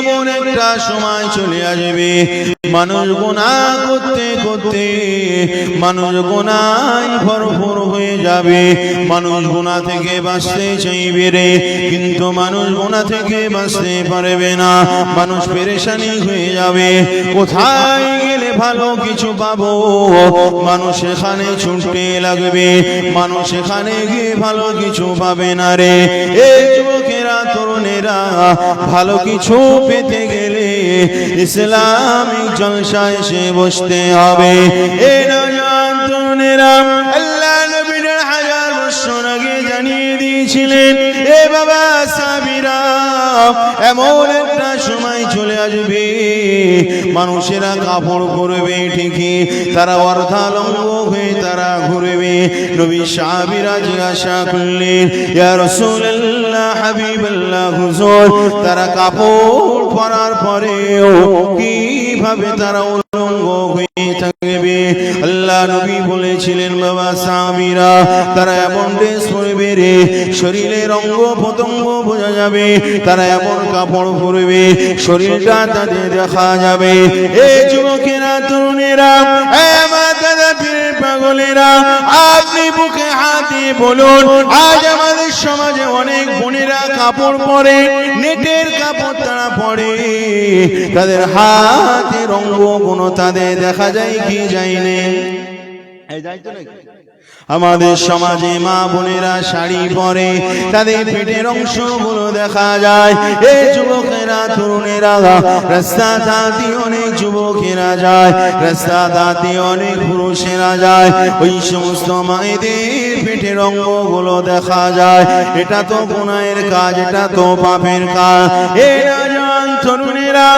এমন একটা সময় চলে আসবে মানুষ গুনাহ করতে করতে মানুষ গুনায় ভরপুর হয়ে যাবে। মানুষ গুনাহ থেকে বাঁচতে চাইবে রে, কিন্তু মানুষ গুনাহ থেকে বাঁচতে পারবে না। মানুষ পেরেশানি হয়ে যাবে, কোথায় গেলে ভালো কিছু পাবো, মানুষ সেখানে ছুটতে লাগবে, মানুষ সেখানে গিয়ে ভালো কিছু পাবে না রে। এই যুবকেরা তরুণেরা ভালো কিছু পেতে গেলে ইসলামিক জলসায় এসে বসতে হবে। এই নওজোয়ান তরুণেরা আল্লাহ নবীর হাজার বছর আগে জানিয়ে দিয়েছিলেন, এ বাবা সাবিরা এমন একটা সময় চলে আসবে মানুষেরা কাপড় পরবে ঠিকই, তারা অর্ধালঙ্গ হয়ে তারা ঘুরবে। নবী সাহাবীরা জিজ্ঞাসা করলেন, ইয়া রাসূলুল্লাহ হাবিবাল্লাহ হুজুর, তারা কাপড় পরার পরেও কিভাবে তারা উলঙ্গ হয়ে থাকবে? আল্লাহ নবী বলেছিলেন, বাবা সাহাবীরা তারা এমন ড্রেস পরবে রে শরীরের অঙ্গ প্রত্যঙ্গ বোঝা যাবে, তারা এমন কাপড় পরবে শরীরটা তাদের দেখা যাবে। এই যুবকেরা তরুণেরা পাগলেরা, আপনি বুকে হাত দিয়ে বলুন, আজ আমাদের সমাজে অনেক বোনেরা কাপড় পরে, নেটের কাপড় তারা পরে, তাদের হাতের অঙ্গগুলো তাদের দেখা যায় কি যায় না? আমাদের সমাজে মা বোনেরা শাড়ি পরে, তাদের পেটের অংশগুলো দেখা যায়। এই যুবকেরা তরুণেরা রাস্তা দাঁতি অনেক যুবকেরা যায়, রাস্তা দাঁতি অনেক পুরুষেরা যায়, ওই সমস্ত মায়েদের পেটের অঙ্গগুলো দেখা যায়। এটা তো গুনাহের কাজ, এটা তো পাপের কাজ। এই নওজোয়ান তরুণেরা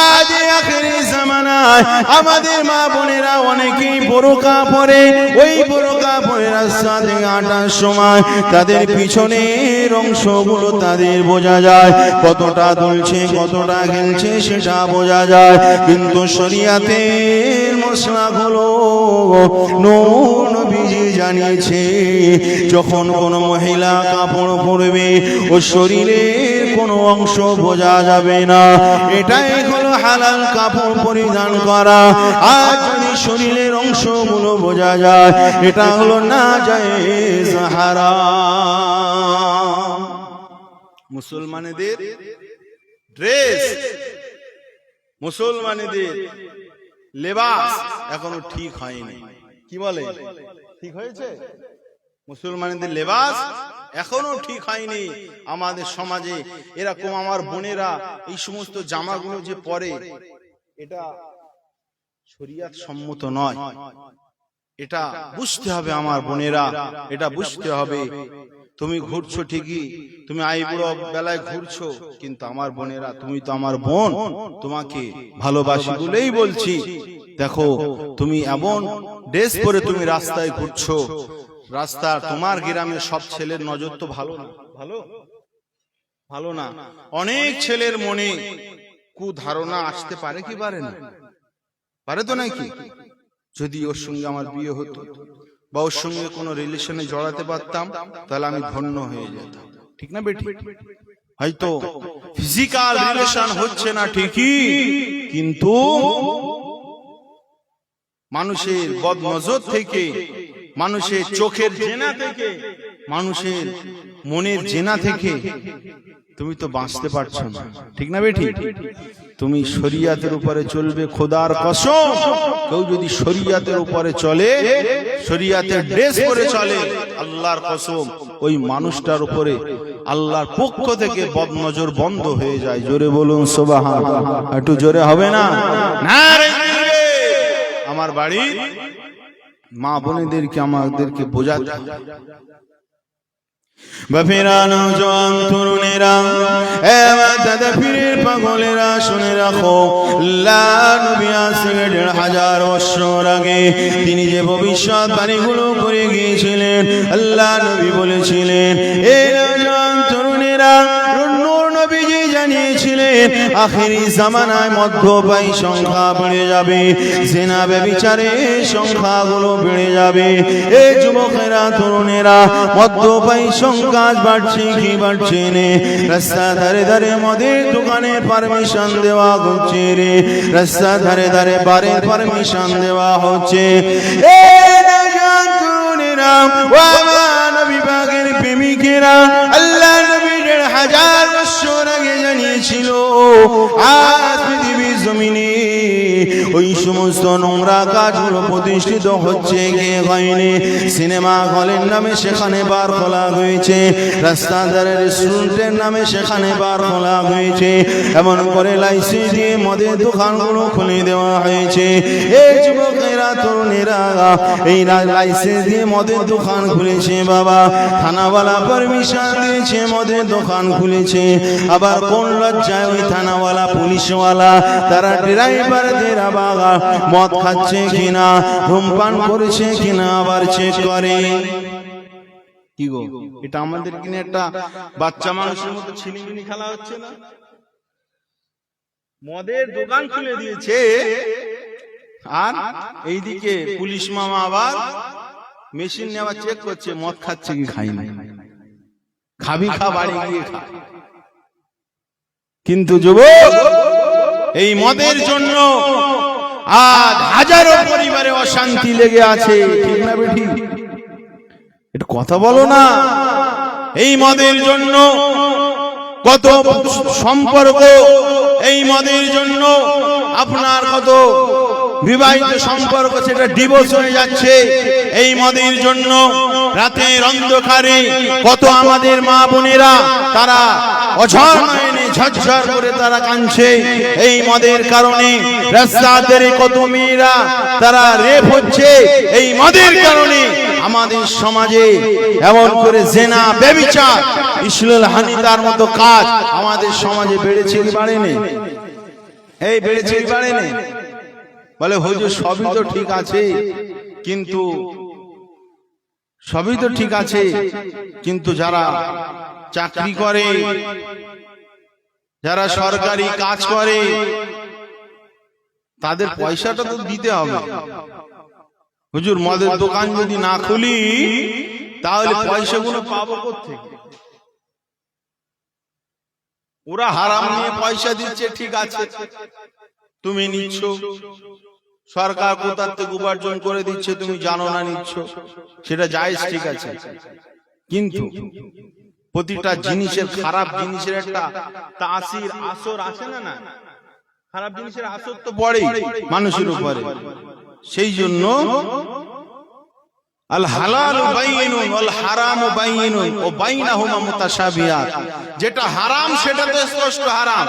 আজ আখেরি জামানায় আমাদের মা বোনেরা অনেকেই বোরকা পরে, ওই বোরকা পরে রাস্তা থেকে হাঁটার সময় তাদের পিছনের অংশগুলো তাদের বোঝা যায়, কতটা দুলছে কতটা খেলছে সেটা বোঝা যায়। কিন্তু শরীয়তের মশলাগুলো নবীজি জানিয়েছে, যখন কোনো মহিলা কাপড় পরবে ও শরীরের কোনো অংশ বোঝা যাবে না, এটাই হলো হালাল কাপড় পরিধান করা। আর যদি শরীরের অংশগুলো বোঝা যায়, এটা হলো নাজায়েজ হারাম। মুসলমানদের ড্রেস, মুসলমানদের লেবাস এখনো ঠিক হয়নি। কি বলে, ঠিক হয়েছে? মুসলমানদের লেবাস এখনো ঠিক হয়নি। আমাদের সমাজে এরকম আমার বোনেরা এই সমস্ত জামাগুলো যে পরে, এটা শরীয়ত সম্মত নয়। এটা বুঝতে হবে আমার বোনেরা, এটা বুঝতে হবে। তুমি ঘুরছো ঠিকই, তুমি আইবুড়ো বেলায় ঘুরছো, কিন্তু আমার বোনেরা তুমি তো আমার বোন, তোমাকে ভালোবাসি বলেই বলছি। দেখো তুমি এমন ড্রেস পরে তুমি রাস্তায় ঘুরছো, রাস্তা তোমার গ্রামের সব ছেলের নজর তো ভালো না, ভালো না। অনেক ছেলের মনে কুধারণা আসতে পারে কি পারে না? পারে তো নাকি? যদি ওর সঙ্গে আমার বিয়ে হতো বা ওর সঙ্গে কোনো রিলেশনে জড়াতে পারতাম, তাহলে আমি ধন্য হয়ে যেতাম। ঠিক না বেটি? হয়তো ফিজিক্যাল রিলেশন হচ্ছে না ঠিকই, কিন্তু মানুষের বদনজর থেকে, মানুষের চোখের জেনা থেকে, মানুষের মনের জেনা থেকে তুমি তো বাঁচতে পারছো না। ঠিক না বেটি? তুমি শরীয়তের উপরে চলবে, খোদার কসম কেউ যদি শরীয়তের উপরে চলে, শরীয়তের ড্রেস পরে চলে, আল্লাহর কসম ওই মানুষটার উপরে আল্লাহর পক্ষ থেকে বদনজর বন্ধ হয়ে যায়। জোরে বলুন সুবহানাল্লাহ। একটু জোরে হবে না? আমার বাড়ি মা বোনেদেরকে আমাদেরকে বোঝাতে হবে। বাপেরা নওজোয়ান তরুণেরা, দাদা পীরের পাগলেরা শুনে রাখো, আল্লাহ নবী আজ থেকে ১৫০০ বছর আগে তিনি যে ভবিষ্যৎবাণীগুলো করে গিয়েছিলেন, আল্লাহ নবী বলেছিলেন, এ নওজোয়ান তরুণেরা, নূর নবীজি জানিয়েছেন দিয়েছিলেন আখেরি জামানায় মদ্যপায়ী সংখ্যা বেড়ে যাবে, জিনা ব্যভিচারের সংখ্যাগুলো বেড়ে যাবে। এই যুবকেরা তরুণেরা মদ্যপায়ী সংখ্যা বাড়ছে কি বাড়ছে নে? রাস্তা ধারে ধারে মদের দোকানে পারমিশন দেওয়া হচ্ছে রে, রাস্তা ধারে ধারে বারের পারমিশন দেওয়া হচ্ছে। নবী পাকের প্রেমিকেরা আল্লাহ নবী ১,৫০০ বছর আগে জানিয়েছিল আজ পৃথিবীর জমিনে ওই সমস্ত নোংরা কাজগুলো প্রতিষ্ঠিত হচ্ছে কে হয়নি? সিনেমা হলের নামে সেখানে বার খোলা হয়েছে, রাস্তা ধারে রেস্টুরেন্টের নামে সেখানে বার খোলা হয়েছে, এমন করে লাইসেন্স দিয়ে মদের দোকানগুলো খুলে দেওয়া হয়েছে। এই যুবকেরা তরুণেরা এই লাইসেন্স দিয়ে মদের দোকান খুলেছে বাবা, থানাওয়ালা পারমিশন দিয়েছে মদের দোকান খুলেছে। আবার কোন লজ্জায় ওই থানাওয়ালা পুলিশওয়ালা তারা ড্রাইভারদের আবার মদ খাচ্ছে কিনা, ধূমপান করেছে কিনা আবার চেক করে। কি গো, এটা আমাদের কিনে একটা বাচ্চা মানুষের মতো ছিনিমিনি খেলা হচ্ছে না? মদের দোকান খুলে দিয়েছে আর এইদিকে পুলিশ মামা আবার মেশিন নিয়ে আবার চেক করছে মদ খাচ্ছে কি খাইনি। খাবি খা, বাড়ি গিয়ে খা। কিন্তু যুবক, এই মদের জন্য আজ হাজারো পরিবারে অশান্তি লেগে আছে, ঠিক না বেঠি? এটা কথা বলো না। এই মদের জন্য কত সম্পর্ক, এই মদের জন্য আপনার কত বিবাহিত সম্পর্ক সেটা ডিভোর্স হয়ে যাচ্ছে। এই মদের জন্য রাতের অন্ধকারে কত আমাদের মা বোনেরা তারা অঝর নয়নে ঝরঝর করে তারা কাঁদছে এই মদের কারণে। রাস্তাতে কত মেয়েরা তারা রেপ হচ্ছে এই মদের কারণে। আমাদের সমাজে এমন করে জেনা, ব্যভিচার, ইসলাল হানিতার মতো কাজ আমাদের সমাজে বেড়েছে কি বাড়েনি? এই বেড়েছে কি বাড়েনি? বলে হুজুর সবই তো ঠিক আছে, কিন্তু সবই তো ঠিক আছে, কিন্তু যারা চাকরি করে, যারা সরকারি কাজ করে, তাদের পয়সাটা তো দিতে হবে। হুজুর মদের দোকান যদি না খুলি তাহলে পয়সাগুলো পাবো কোত্থেকে? ওরা হারাম নিয়ে পয়সা দিচ্ছে, ঠিক আছে, তুমি নিচ্ছ, সরকার কোথার থেকে উপার্জন করে দিচ্ছে, তুমি জানো না নিচ্ছ, সেটা জায়েজ, ঠিক আছে, কিন্তু প্রতিটা জিনিসের, খারাপ জিনিসের একটা তাসির, আসর আছে না? না, খারাপ জিনিসের আসর তো পড়েই মানুষের উপরে। সেই জন্য আল হালালু বাইয়িনুন ওয়াল হারামু বাইয়িনুন ওয়া বাইনাহুমা মুতাশাবিহাত। যেটা হারাম সেটা তো স্পষ্ট হারাম,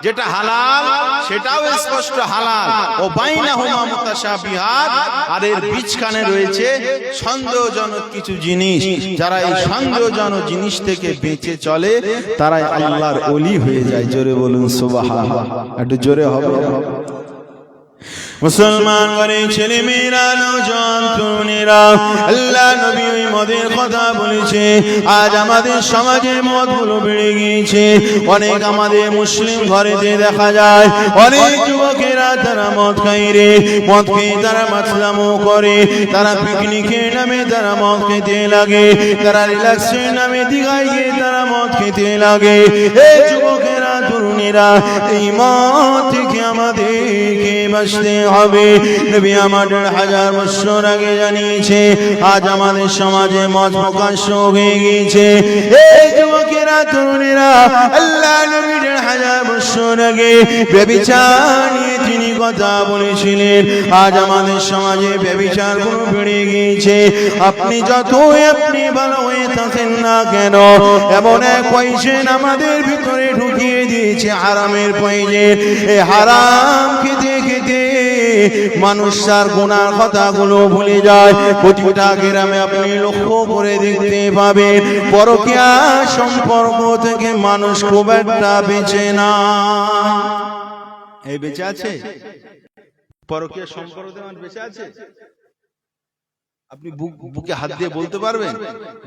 যেটা হালাল সেটাও স্পষ্ট হালাল। ওয়া বাইনাহুমা মুতাশাবিহাত, আর এর মাঝখানে রয়েছে সন্দেহজনক কিছু জিনিস। যারা এই সন্দেহজনক জিনিস থেকে বেঁচে চলে তারাই আল্লাহর ওলি হয়ে যায়। জোরে বলুন সুবহানাল্লাহ, একটু জোরে হবে। মুসলমান ঘরে ছেলে মেয়েরা, নওজোয়ান তরুণেরা, আল্লাহ নবী ওই মদের কথা বলেছে। আজ আমাদের সমাজে মদগুলো বেড়ে গিয়েছে। অনেক আমাদের মুসলিম ঘরেতে দেখা যায় অনেক যুবকেরা তারা মদ খায় রে, মদ খেয়ে তারা মাতলামো করে, তারা পিকনিকের নামে তারা মদ খেতে লাগে, তারা রিল্যাক্সের নামে দীঘায় গিয়ে তারা মদ খেতে লাগে। এই যুবকেরা তরুণেরা, এই মদ থেকে আমাদেরকে বাঁচতে হবে। নবী আমার ১,৫০০ বছর আগে জানিয়েছে। আজ আমাদের সমাজে মদ প্রকাশ্য হয়ে গিয়েছে। এই যুবকেরা তরুণেরা, আল্লাহ নবী ১,৫০০ বছর আগে ব্যভিচার নিয়ে তিনি কথা বলেছিলেন। আজ আমাদের সমাজে ব্যভিচার গুলো বেড়ে গিয়েছে। আপনি যতই আপনি ভালো হয়ে থাকেন না কেন, এমন এক পয়সেন আমাদের ভিতরে ঢুকিয়ে দিয়েছে হারামের পয়সেন। এই হারাম খেতে খেতে মানুষ তার গুনার কথাগুলো ভুলে যায়। প্রতিটা গ্রামে আপনি লক্ষ্য করে দেখতে পাবেন পরকীয়া সম্পর্ক থেকে মানুষ খুব একটা বেঁচে না। এই বেঁচে আছে? পরকীয়া সম্পর্ক থেকে মানুষ বেঁচে আছে? আপনি বুকে হাত দিয়ে বলতে পারবেন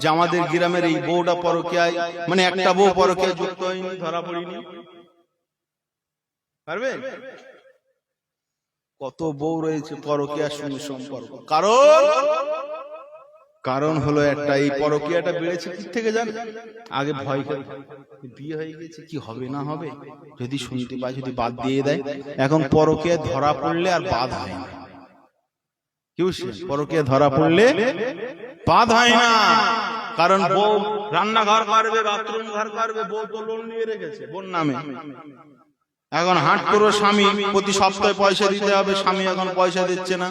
যে আমাদের গ্রামের এই বউটা পরকীয়ায়, মানে একটা বউ পরকীয়ায় যুক্ত হয়নি, ধরা পড়েনি? পারবে? কত বউ রয়েছে পরকীয়ার সঙ্গে সম্পর্ক। কারণ হলো একটা, এই পরকীয়াটা বেড়েছে কি থেকে জানেন? আগে ভয় করে বিয়ে হয়ে গেছে, কি হবে না হবে, যদি শুনতে পায় যদি বাদ দিয়ে দেয়। এখন পরকীয়া ধরা পড়লে আর বাদ হয় না। কি বুঝছেন? পরকীয়া ধরা পড়লে বাদ হয় না। কারণ বউ রান্নাঘর করবে, বাথরুম ঘর করবে, বউ তো লোন নিয়ে রেখেছে বোন নামে। এখন হাট করো, স্বামী প্রতি সপ্তাহে পয়সা দিতে হবে, স্বামী এখন পয়সা দিচ্ছে না,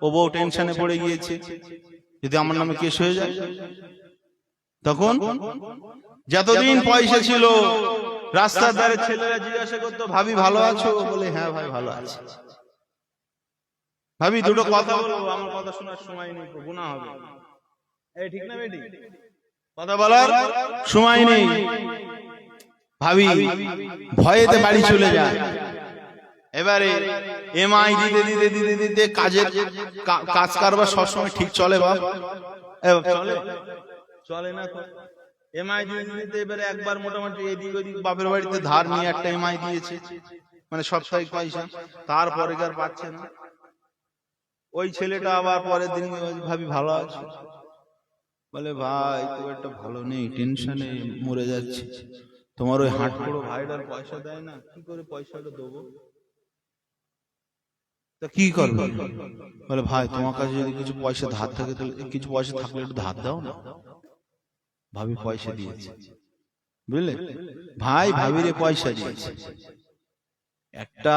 ও বউ টেনশনে পড়ে গিয়েছে, যদি আমার নামে কেস হয়ে যায় তখন। যতদিন পয়সা ছিল রাস্তার ধারে ছেলেরা জিজ্ঞাসা করতো, ভাবি ভালো আছো? বলে হ্যাঁ ভাই ভালো আছি। ভাবি দুটো কথা বলবো, আমার কথা শোনার সময় নেই, গুনাহ হবে। এই ঠিক না বেটি? কথা বলার সময় নেই। ভাবি ভয়েতে বাড়ি চলে যায়। এবারে এমআই দিতে দিতে দিতে দিতে কাজ কারবার সবসময় ঠিক চলে বাপ? চলে চলে না তো। এমআই দিতে দিতে এবারে একবার মোটামুটি এদিক ওদিক বাপের বাড়িতে ধার নিয়ে একটা এমআই দিয়েছে, মানে সাপ্তাহিক পয়সা, তারপরে আর পাচ্ছে না। ওই ছেলেটা আবার পরের দিন, ভাবি ভালো আছে? বলে ভাই খুব একটা ভালো নেই, টেনশনে মরে যাচ্ছে। তোমার ওই হাট করো ভাইটার পয়সা দেয় না, কি করে পয়সাটা দেবো? তা কি করবে? বলে ভাই তোমার কাছে যদি কিছু পয়সা ধার থাকে, তাহলে কিছু পয়সা থাকলে একটু ধার দাও না। ভাবি পয়সা দিয়েছে, বুঝলে ভাই, ভাবিরে পয়সা দিয়েছে। একটা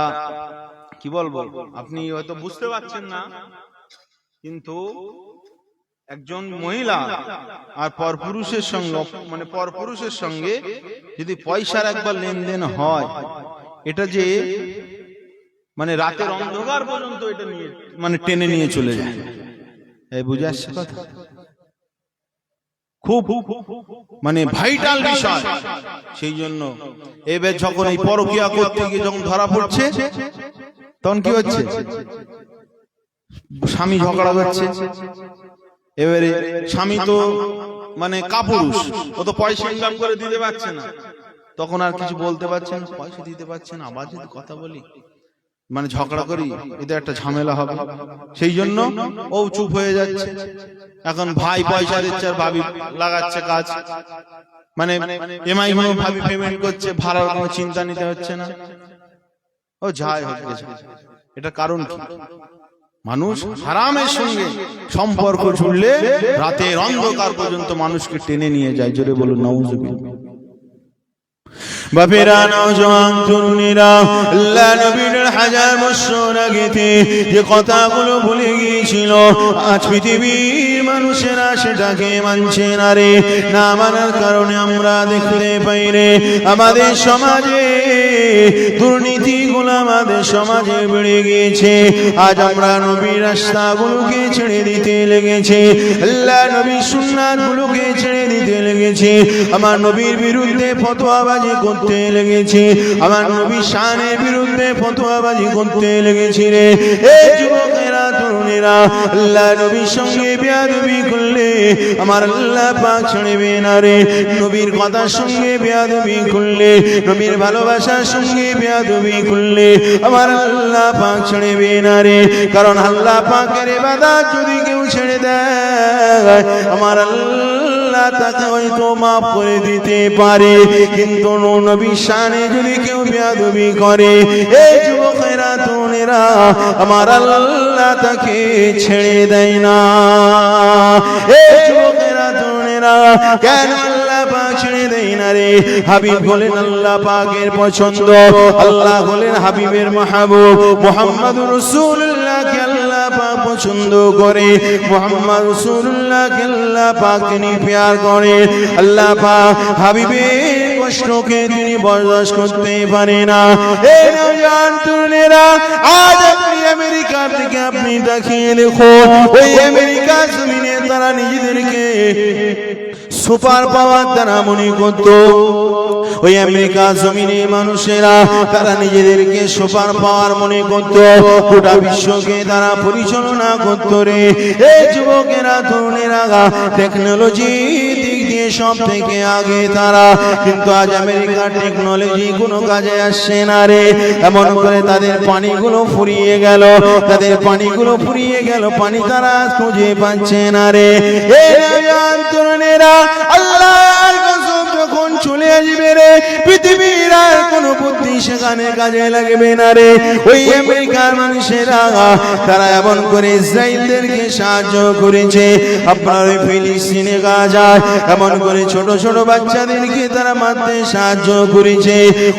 কি বলবো, আপনি হয়তো বুঝতে পারছেন না, কিন্তু একজন মহিলা আর পরপুরুষের সঙ্গে, মানে পরপুরুষের সঙ্গে যদি পয়সার একবার লেনদেন হয়, এটা যে মানে রাতের অন্ধকার পর্যন্ত এটা নিয়ে মানে টেনে নিয়ে চলে যায়। এই বুঝে আসছে কথা? খুব মানে ভাইটাল বিষয়। সেই জন্য এবার যখন এই পরকীয়া করতে গিয়ে যখন ধরা পড়ছে, তখন কি হচ্ছে? স্বামী ঝগড়া করছে। এবারে স্বামী তো মানে কাপুরুষ, ও তো পয়সা ইনকাম করে দিতে পারছে না, তখন আর কিছু বলতে পারছে না, পয়সা দিতে পারছে না, আবার যদি কথা বলি মানে ঝগড়া করি, এদের একটা ঝামেলা হবে। সেই জন্য ও চুপ হয়ে যাচ্ছে। এখন ভাই পয়সা দিচ্ছে আর ভাবি লাগাচ্ছে কাজ, মানে এমআই গুলো ভাবি পেমেন্ট করছে, ভাড়ার কোনো চিন্তা নিতে হচ্ছে না, ও যাই হোক। এটা কারণ কি? মানুষ হারামের সঙ্গে সম্পর্ক জুড়লে রাতের অন্ধকার পর্যন্ত মানুষকে টেনে নিয়ে যায়। জোরে বলুন নাউজুবিল্লাহ। বাপেরা, নওজওয়ান তরুণীরা, আল্লাহ নবীর হাজার বছর আগেতে যে কথাগুলো ভুলে গিয়েছিল, আজ পৃথিবীর মানুষেরা সেটাকে মানছে না রে। না মানার কারণে আমরা দেখতে পাই রে, আমাদের সমাজে দুর্নীতিগুলো আমাদের সমাজে বেড়ে গিয়েছে। আজ আমরা নবীর রাস্তাগুলোকে ছেড়ে দিতে লেগেছে, আল্লাহ নবীর সুন্নাতগুলোকে ছেড়ে দিতে লেগেছে, আমার নবীর বিরুদ্ধে ফতোয়াবাজি করতে লেগেছে, আমার নবীর শানের বিরুদ্ধে ফতোয়াবাজি করতে লেগেছে রে। এই যুবকেরা, তরুণেরা, আল্লাহ নবীর সঙ্গে বেয়াদবি করলে আমার আল্লাহ পাক ছাড়বে না রে। নবীর কথার সঙ্গে বেয়াদবি করলে, নবীর ভালোবাসার সঙ্গে বেয়াদবি করলে আমার আল্লাহ পাক ছাড়বে না রে। কারণ আল্লাহ পাকের ইবাদত যদি কেউ ছেড়ে দেয়, আমার আল্লাহ তাকে হয়তো মাফ করে দিতে পারে, কিন্তু নবীর শানে যদি কেউ বেয়াদবি করে, এই যুবকেরা, তরুণেরা, আমার আল্লাহ তাকে ছেড়ে দেয় না। এই যুবকেরা, তরুণেরা, কেন আল্লাহ পাক ছেড়ে দেয় না রে? হাবিব হলেন আল্লাহ পাকের পছন্দ, আল্লাহ হলেন হাবিবের মাহবুব। মুহাম্মদুর রাসূলুল্লাহকে আল্লাহ পাক পছন্দ করে, মুহাম্মদ রাসূলুল্লাহকে আল্লাহ পাক তিনি প্যার করে। আল্লাহ পাক হাবিবের কষ্টকে তিনি বরদাস্ত করতে পারে না। এই নওজওয়ান তরুণেরা, আজ আপনি আমেরিকার থেকে আপনি দেখিয়ে দেখুন, ওই আমেরিকার জমিনে তারা নিজেদেরকে সুপার পাওয়ার তারা মনে করত। ওই আমেরিকা জমিনে মানুষেরা তারা নিজেদেরকে সুপার পাওয়ার মনে করত, গোটা বিশ্বকে তারা পরিচালনা করত রে। এই যুবকেরা তরুণেরা টেকনোলজি দিক দিয়ে সব থেকে আগে তারা, কিন্তু আজ আমেরিকার টেকনোলজি কোনো কাজে আসছে না রে। এমন করে তাদের পানিগুলো ফুরিয়ে গেল, তাদের পানিগুলো ফুরিয়ে গেল, পানি তারা খুঁজে পাচ্ছে না রে। এই তরুণেরা আল্লাহর কসম যখন চলে আসবে রে, পৃথিবীর আর কোনো বুদ্ধি সেখানে কাজে লাগবে না রে। ওই আমেরিকার মানুষেরা তারা এমন করে ইসরায়েলদেরকে সাহায্য করেছে। আপনার ওই ফিলিস্তিনে গাজায় এমন করে ছোট ছোট বাচ্চাদেরকে তারা মারতে সাহায্য করেছে।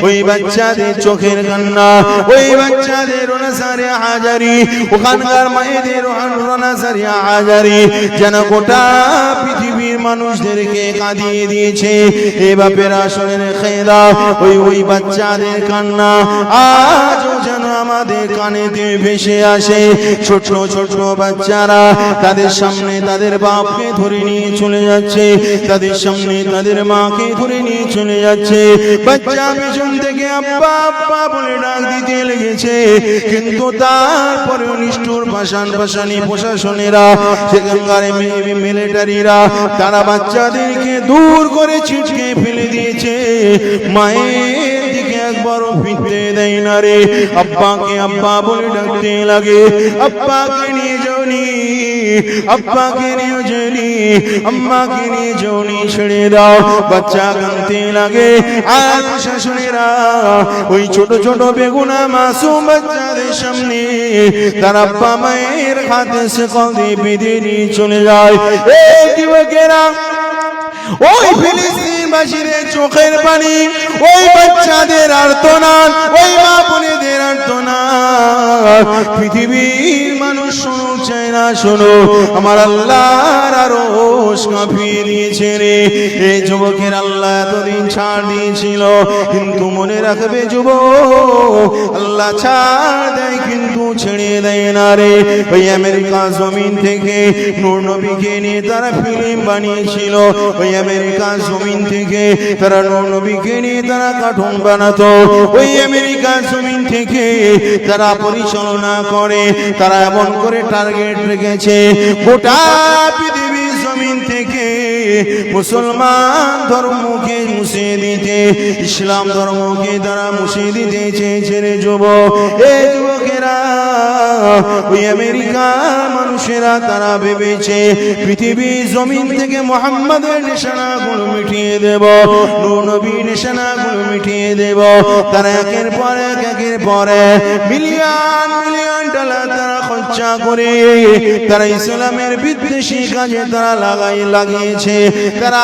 ওই বাচ্চাদের চোখের কান্না, ওই বাচ্চাদের রোনাসারে হাজারি, ওখানকার মায়েদের রোনাসারে হাজারি যেন গোটা পৃথিবীর মানুষদেরকে কাঁদিয়ে দিয়েছে। এ বাপেরা শোনেন খেদা, ওই বাচ্চাদের কান্না আজও যেন আমাদের কানেতে ভেসে আসে। ছোট ছোট বাচ্চারা তাদের সামনে তাদের বাপকে ধরে নিয়ে চলে যাচ্ছে, তাদের সামনে তাদের মাকে ধরে নিয়ে চলে যাচ্ছে। বাচ্চা পেছন থেকে আব্বা আব্বা বলে ডাক দিতে লেগেছে, কিন্তু তারপরেও নিষ্ঠুর পাশানি প্রশাসনেরা, সেখানকার মিলিটারিরা তারা বাচ্চাদেরকে দূর করে ছিটকে ফেলে দিয়েছে। মায়ের দিকে একবারও ফিরতে দেয় না রে। আব্বাকে আব্বা বলে ডাকতে লাগে, আব্বাকে নিয়ে যাওনি, আব্বাকে নিয়ে যাওনি, আম্মাকে নিয়ে যাওনি, ছেড়ে দাও। বাচ্চা কাঁদতে লাগে। আর প্রশাসনেরা ওই ছোট ছোট বেগুনা মাসুম বাচ্চাদের সামনে তার আব্বা মায়ের হাতে শিকল দিয়ে বেঁধে নিয়ে চলে যায়। এই যুবকেরা, ওই ফিলিস্তিনবাসীদের চোখের পানি, ওই বাচ্চাদের আর্তনাদ, ওই মা বোনেদের আর্তনাদ পৃথিবীর মানুষ শোনো চায় না। শোনো, আমার আল্লাহর আরশ কাঁপিয়ে দিয়েছে রে। এই যুবকের আল্লাহ এতদিন ছাড় দিয়েছিল, কিন্তু মনে রাখবে যুবক, আল্লাহ ছাড় দেয় কিন্তু ছেড়ে দেয় না রে। ওই আমেরিকা জমিন থেকে নূর নবীকে নিয়ে তারা ফিল্ম বানিয়েছিল। ওই আমেরিকা জমিন থেকে তারা নূর নবীকে নিয়ে তারা কার্টুন বানাতো। ওই আমেরিকা জমিন থেকে তারা পরিচালনা করে। তারা এমন করে টার্গেট রেখেছে, গোটা পৃথিবীর জমিন থেকে মুসলমান ধর্মকে মুছে দিতে, ইসলাম ধর্মকে তারা মুছে দিতে চেয়েছে রে যুবক। এই যুবকেরা, ওই আমেরিকা মানুষেরা তারা ভেবেছে পৃথিবীর জমিন থেকে মুহাম্মাদের নিশানাগুলো মিটিয়ে দেব, নূর নবীর নিশানাগুলো মিটিয়ে দেব। তারা একের পর এক মিলিয়ন মিলিয়ন ডলার তারা খরচা করে তারা ইসলামের বিদ্বেষী কাজে তারা লাগিয়েছে। তারা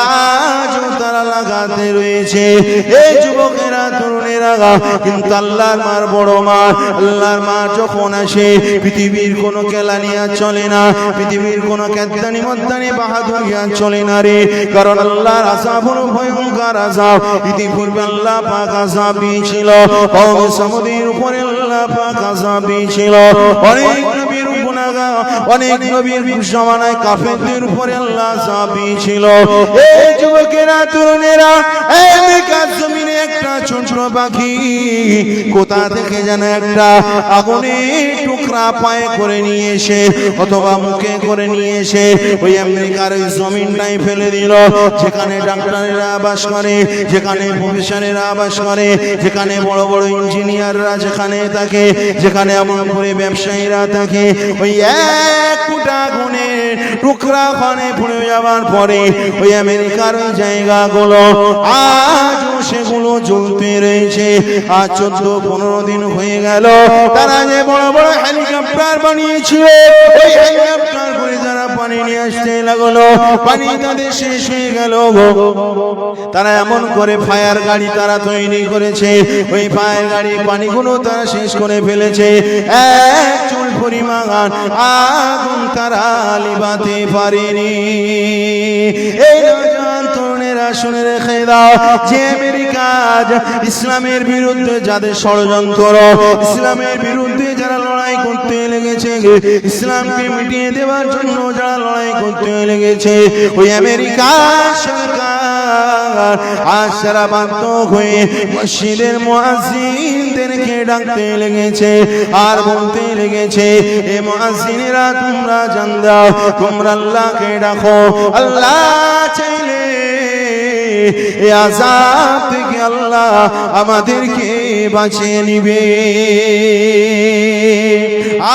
আজও তারা লাগাতে রয়েছে। এই যুবকেরা তরুণেরা, কিন্তু আল্লাহর মার বড় মা, আল্লাহর মা যখন আসে পৃথিবীর কোনো কেলানি আর চলে না, পৃথিবীর কোনো কেদানি মদ্দানি বাহাদুরি আর চলে না রে। কারণ আল্লাহর আযাব হলো ভয়ঙ্কর আযাব। ইতিপূর্বে আল্লাহ পাক আযাব দিয়েছিল কওমে সামুদের উপরে, আল্লাহ পাক আযাব দিয়েছিল অনেক নবীর গুনাহগার, অনেক নবীর জামানায় কাফেরদের উপরে আল্লাহ আযাব দিয়েছিল। এই যুবকেরা তরুণেরা, আমেরিকার জমিনে একটা ছোট পাখি কোথা থেকে যেন একটা আগুনের টুকরা পায়ে করে নিয়ে এসে অথবা মুখে করে নিয়ে এসে ওই আমেরিকার ওই জমিনটাই ফেলে দিল, যেখানে ডাক্তারেরা বাস করে, যেখানে প্রফেসরেরা বাস করে, যেখানে বড় বড় ইঞ্জিনিয়াররা যেখানে থাকে, যেখানে এমন করে ব্যবসায়ীরা থাকে। ওই এক ফুটা আগুনের টুকরা ওখানে পড়ে যাওয়ার পরে ওই আমেরিকার ওই জায়গাগুলো আজও সেগুলো জ্বলতে রয়েছে। আজ 14-15 দিন হয়ে গেল। তারা যে বড় বড় হেলিকপ্টার বানিয়েছিল, ওই হেলিকপ্টার করে তারা পানি নিয়ে আসতে লাগলো, পানি তাদের শেষ হয়ে গেল। তারা এমন করে ফায়ার গাড়ি তারা তৈরি করেছে, ওই ফায়ার গাড়ি পানিগুলো তারা শেষ করে ফেলেছে। এক চুল পরিমাণ আগুন তারা লিভাতে পারেনি। এই তরুণেরা মায়েরা শুনে রেখে দাও, যে আমেরিকা ইসলামের বিরুদ্ধে যাদের ষড়যন্ত্র, ইসলামের বিরুদ্ধে যারা লড়াই করতে লেগেছে, ইসলামকে মিটিয়ে দেওয়ার জন্য যারা লড়াই করতে লেগেছে, ওই আমেরিকা সরকার আজ সারা বাধ্য হয়ে মসজিদের মুয়াজ্জিনদেরকে ডাকতে লেগেছে আর বলতে লেগেছে, এ মুয়াজ্জিনেরা তোমরা জান দাও, তোমরা আল্লাহকে ডাকো, আল্লাহ চাইলে এই আযাব থেকে আল্লাহ আমাদেরকে বাঁচিয়ে নিবে।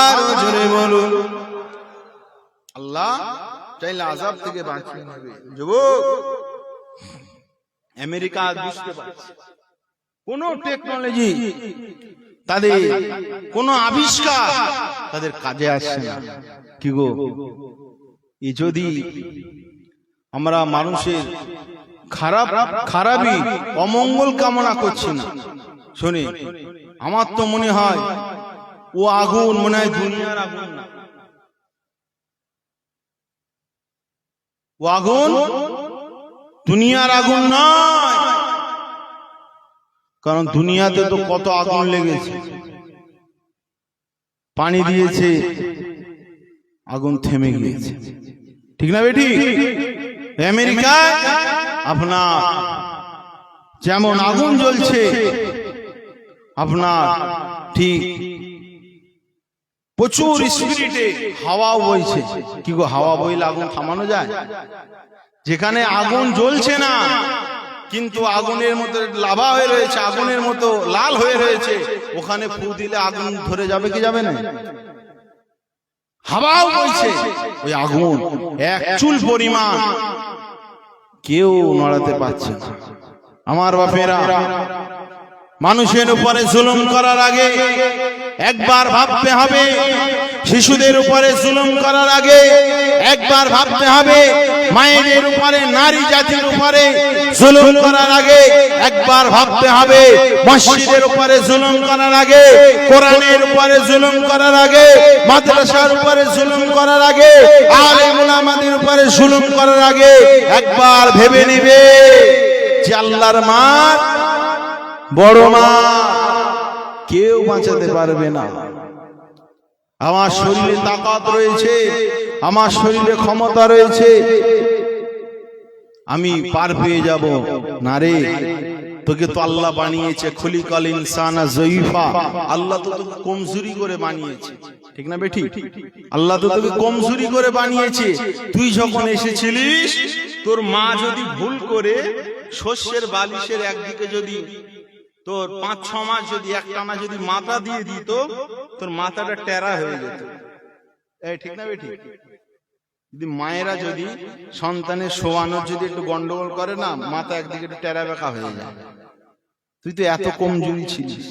আর জোরে বলুন, আল্লাহ চাইলে আযাব থেকে বাঁচিয়ে নেবে। যুবক, আমেরিকা বুঝতে পারছে কোন টেকনোলজি, তাদের কোন আবিষ্কার তাদের কাজে আসছে না। কি গো, এই যদি আমরা মানুষের খারাপই অমঙ্গল কামনা করছি না, শুনে আমার তো মনে হয় ও আগুন মনে হয় দুনিয়ার আগুন না, ও আগুন দুনিয়ার আগুন নয়। কারণ দুনিয়াতে তো কত আগুন লেগেছে, পানি দিয়েছে, আগুন থেমে গিয়েছে, ঠিক না বেটি? আমেরিকা আপনার যেমন আগুন জ্বলছে, আপনার ঠিক প্রচুর স্পিরিটে হাওয়াও বইছে। কি গো, হাওয়া বইলে আগুন থামানো যায়? যেখানে আগুন জ্বলছে না কিন্তু আগুনের মতো লাভা হয়ে রয়েছে, আগুনের মতো লাল হয়ে রয়েছে, ওখানে ফু দিলে আগুন ধরে যাবে কি যাবে না? হাওয়াও বইছে, ওই আগুন এক চুল পরিমাণ কেউ নড়াতে পারছে না। আমার বাপেরা, মানুষের উপরে জুলুম করার আগে একবার ভাবতে হবে, শিশুদের উপরে জুলুম করার আগে একবার ভাবতে হবে, মায়েদের উপরে, নারী জাতির উপরে জুলুম করার আগে একবার ভাবতে হবে, মসজিদের উপরে জুলুম করার আগে, কোরআনের উপরে জুলুম করার আগে, মাদ্রাসার উপরে জুলুম করার আগে, আলেম উলামাদের উপরে জুলুম করার আগে একবার ভেবে নেবে যে আল্লাহর মার, বড় মা কেউ বাঁচাতে পারবে না। আমার শরীরে তাকাত রয়েছে, আমার শরীরে ক্ষমতা রয়েছে, আমি পার পেয়ে যাব না রে। তোকে তো আল্লাহ বানিয়েছে খলিকাল ইনসানা যায়ফা, আল্লাহ তো তোকে কমজোরি করে বানিয়েছে, ঠিক না বেটি? আল্লাহ তো তোকে কমজোরি করে বানিয়েছে। তুই যখন এসেছিলিস, তোর মা যদি ভুল করে শস্যের বালিশের একদিকে যদি তোর 5-6 মাস যদি একটানা যদি মাথা দিয়ে দিত, তোর মাথাটা টেরা হয়ে যেত, ঠিক না বেটি? যদি মায়েরা যদি সন্তানের শোয়ানোর যদি একটু গন্ডগোল করে না, মাথা একদিকে একটু টেরা বেঁকা হয়ে যায়। তুই তো এত কমজোরি ছিলিস,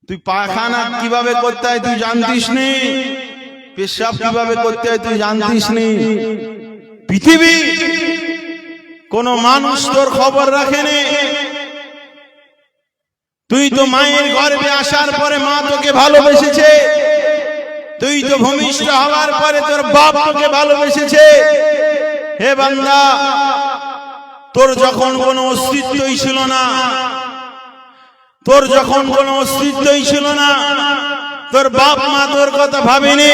তুই পায়খানা কিভাবে করতে হয় তুই জানতিস নি, পেশাব কিভাবে করতে হয় তুই জানতিস নি। পৃথিবী কোন মানুষ তোর খবর রাখেনি। তুই তো মায়ের গর্ভে আসার পরে মা তোকে ভালোবেসেছে, তুই তো ভূমিষ্ঠ হওয়ার পরে তোর বাপ তোকে ভালোবেসেছে। হে বান্দা, তোর যখন কোনো অস্তিত্বই ছিল না, তোর যখন কোনো অস্তিত্বই ছিল না, তোর বাপ মা তোর কথা ভাবেনি,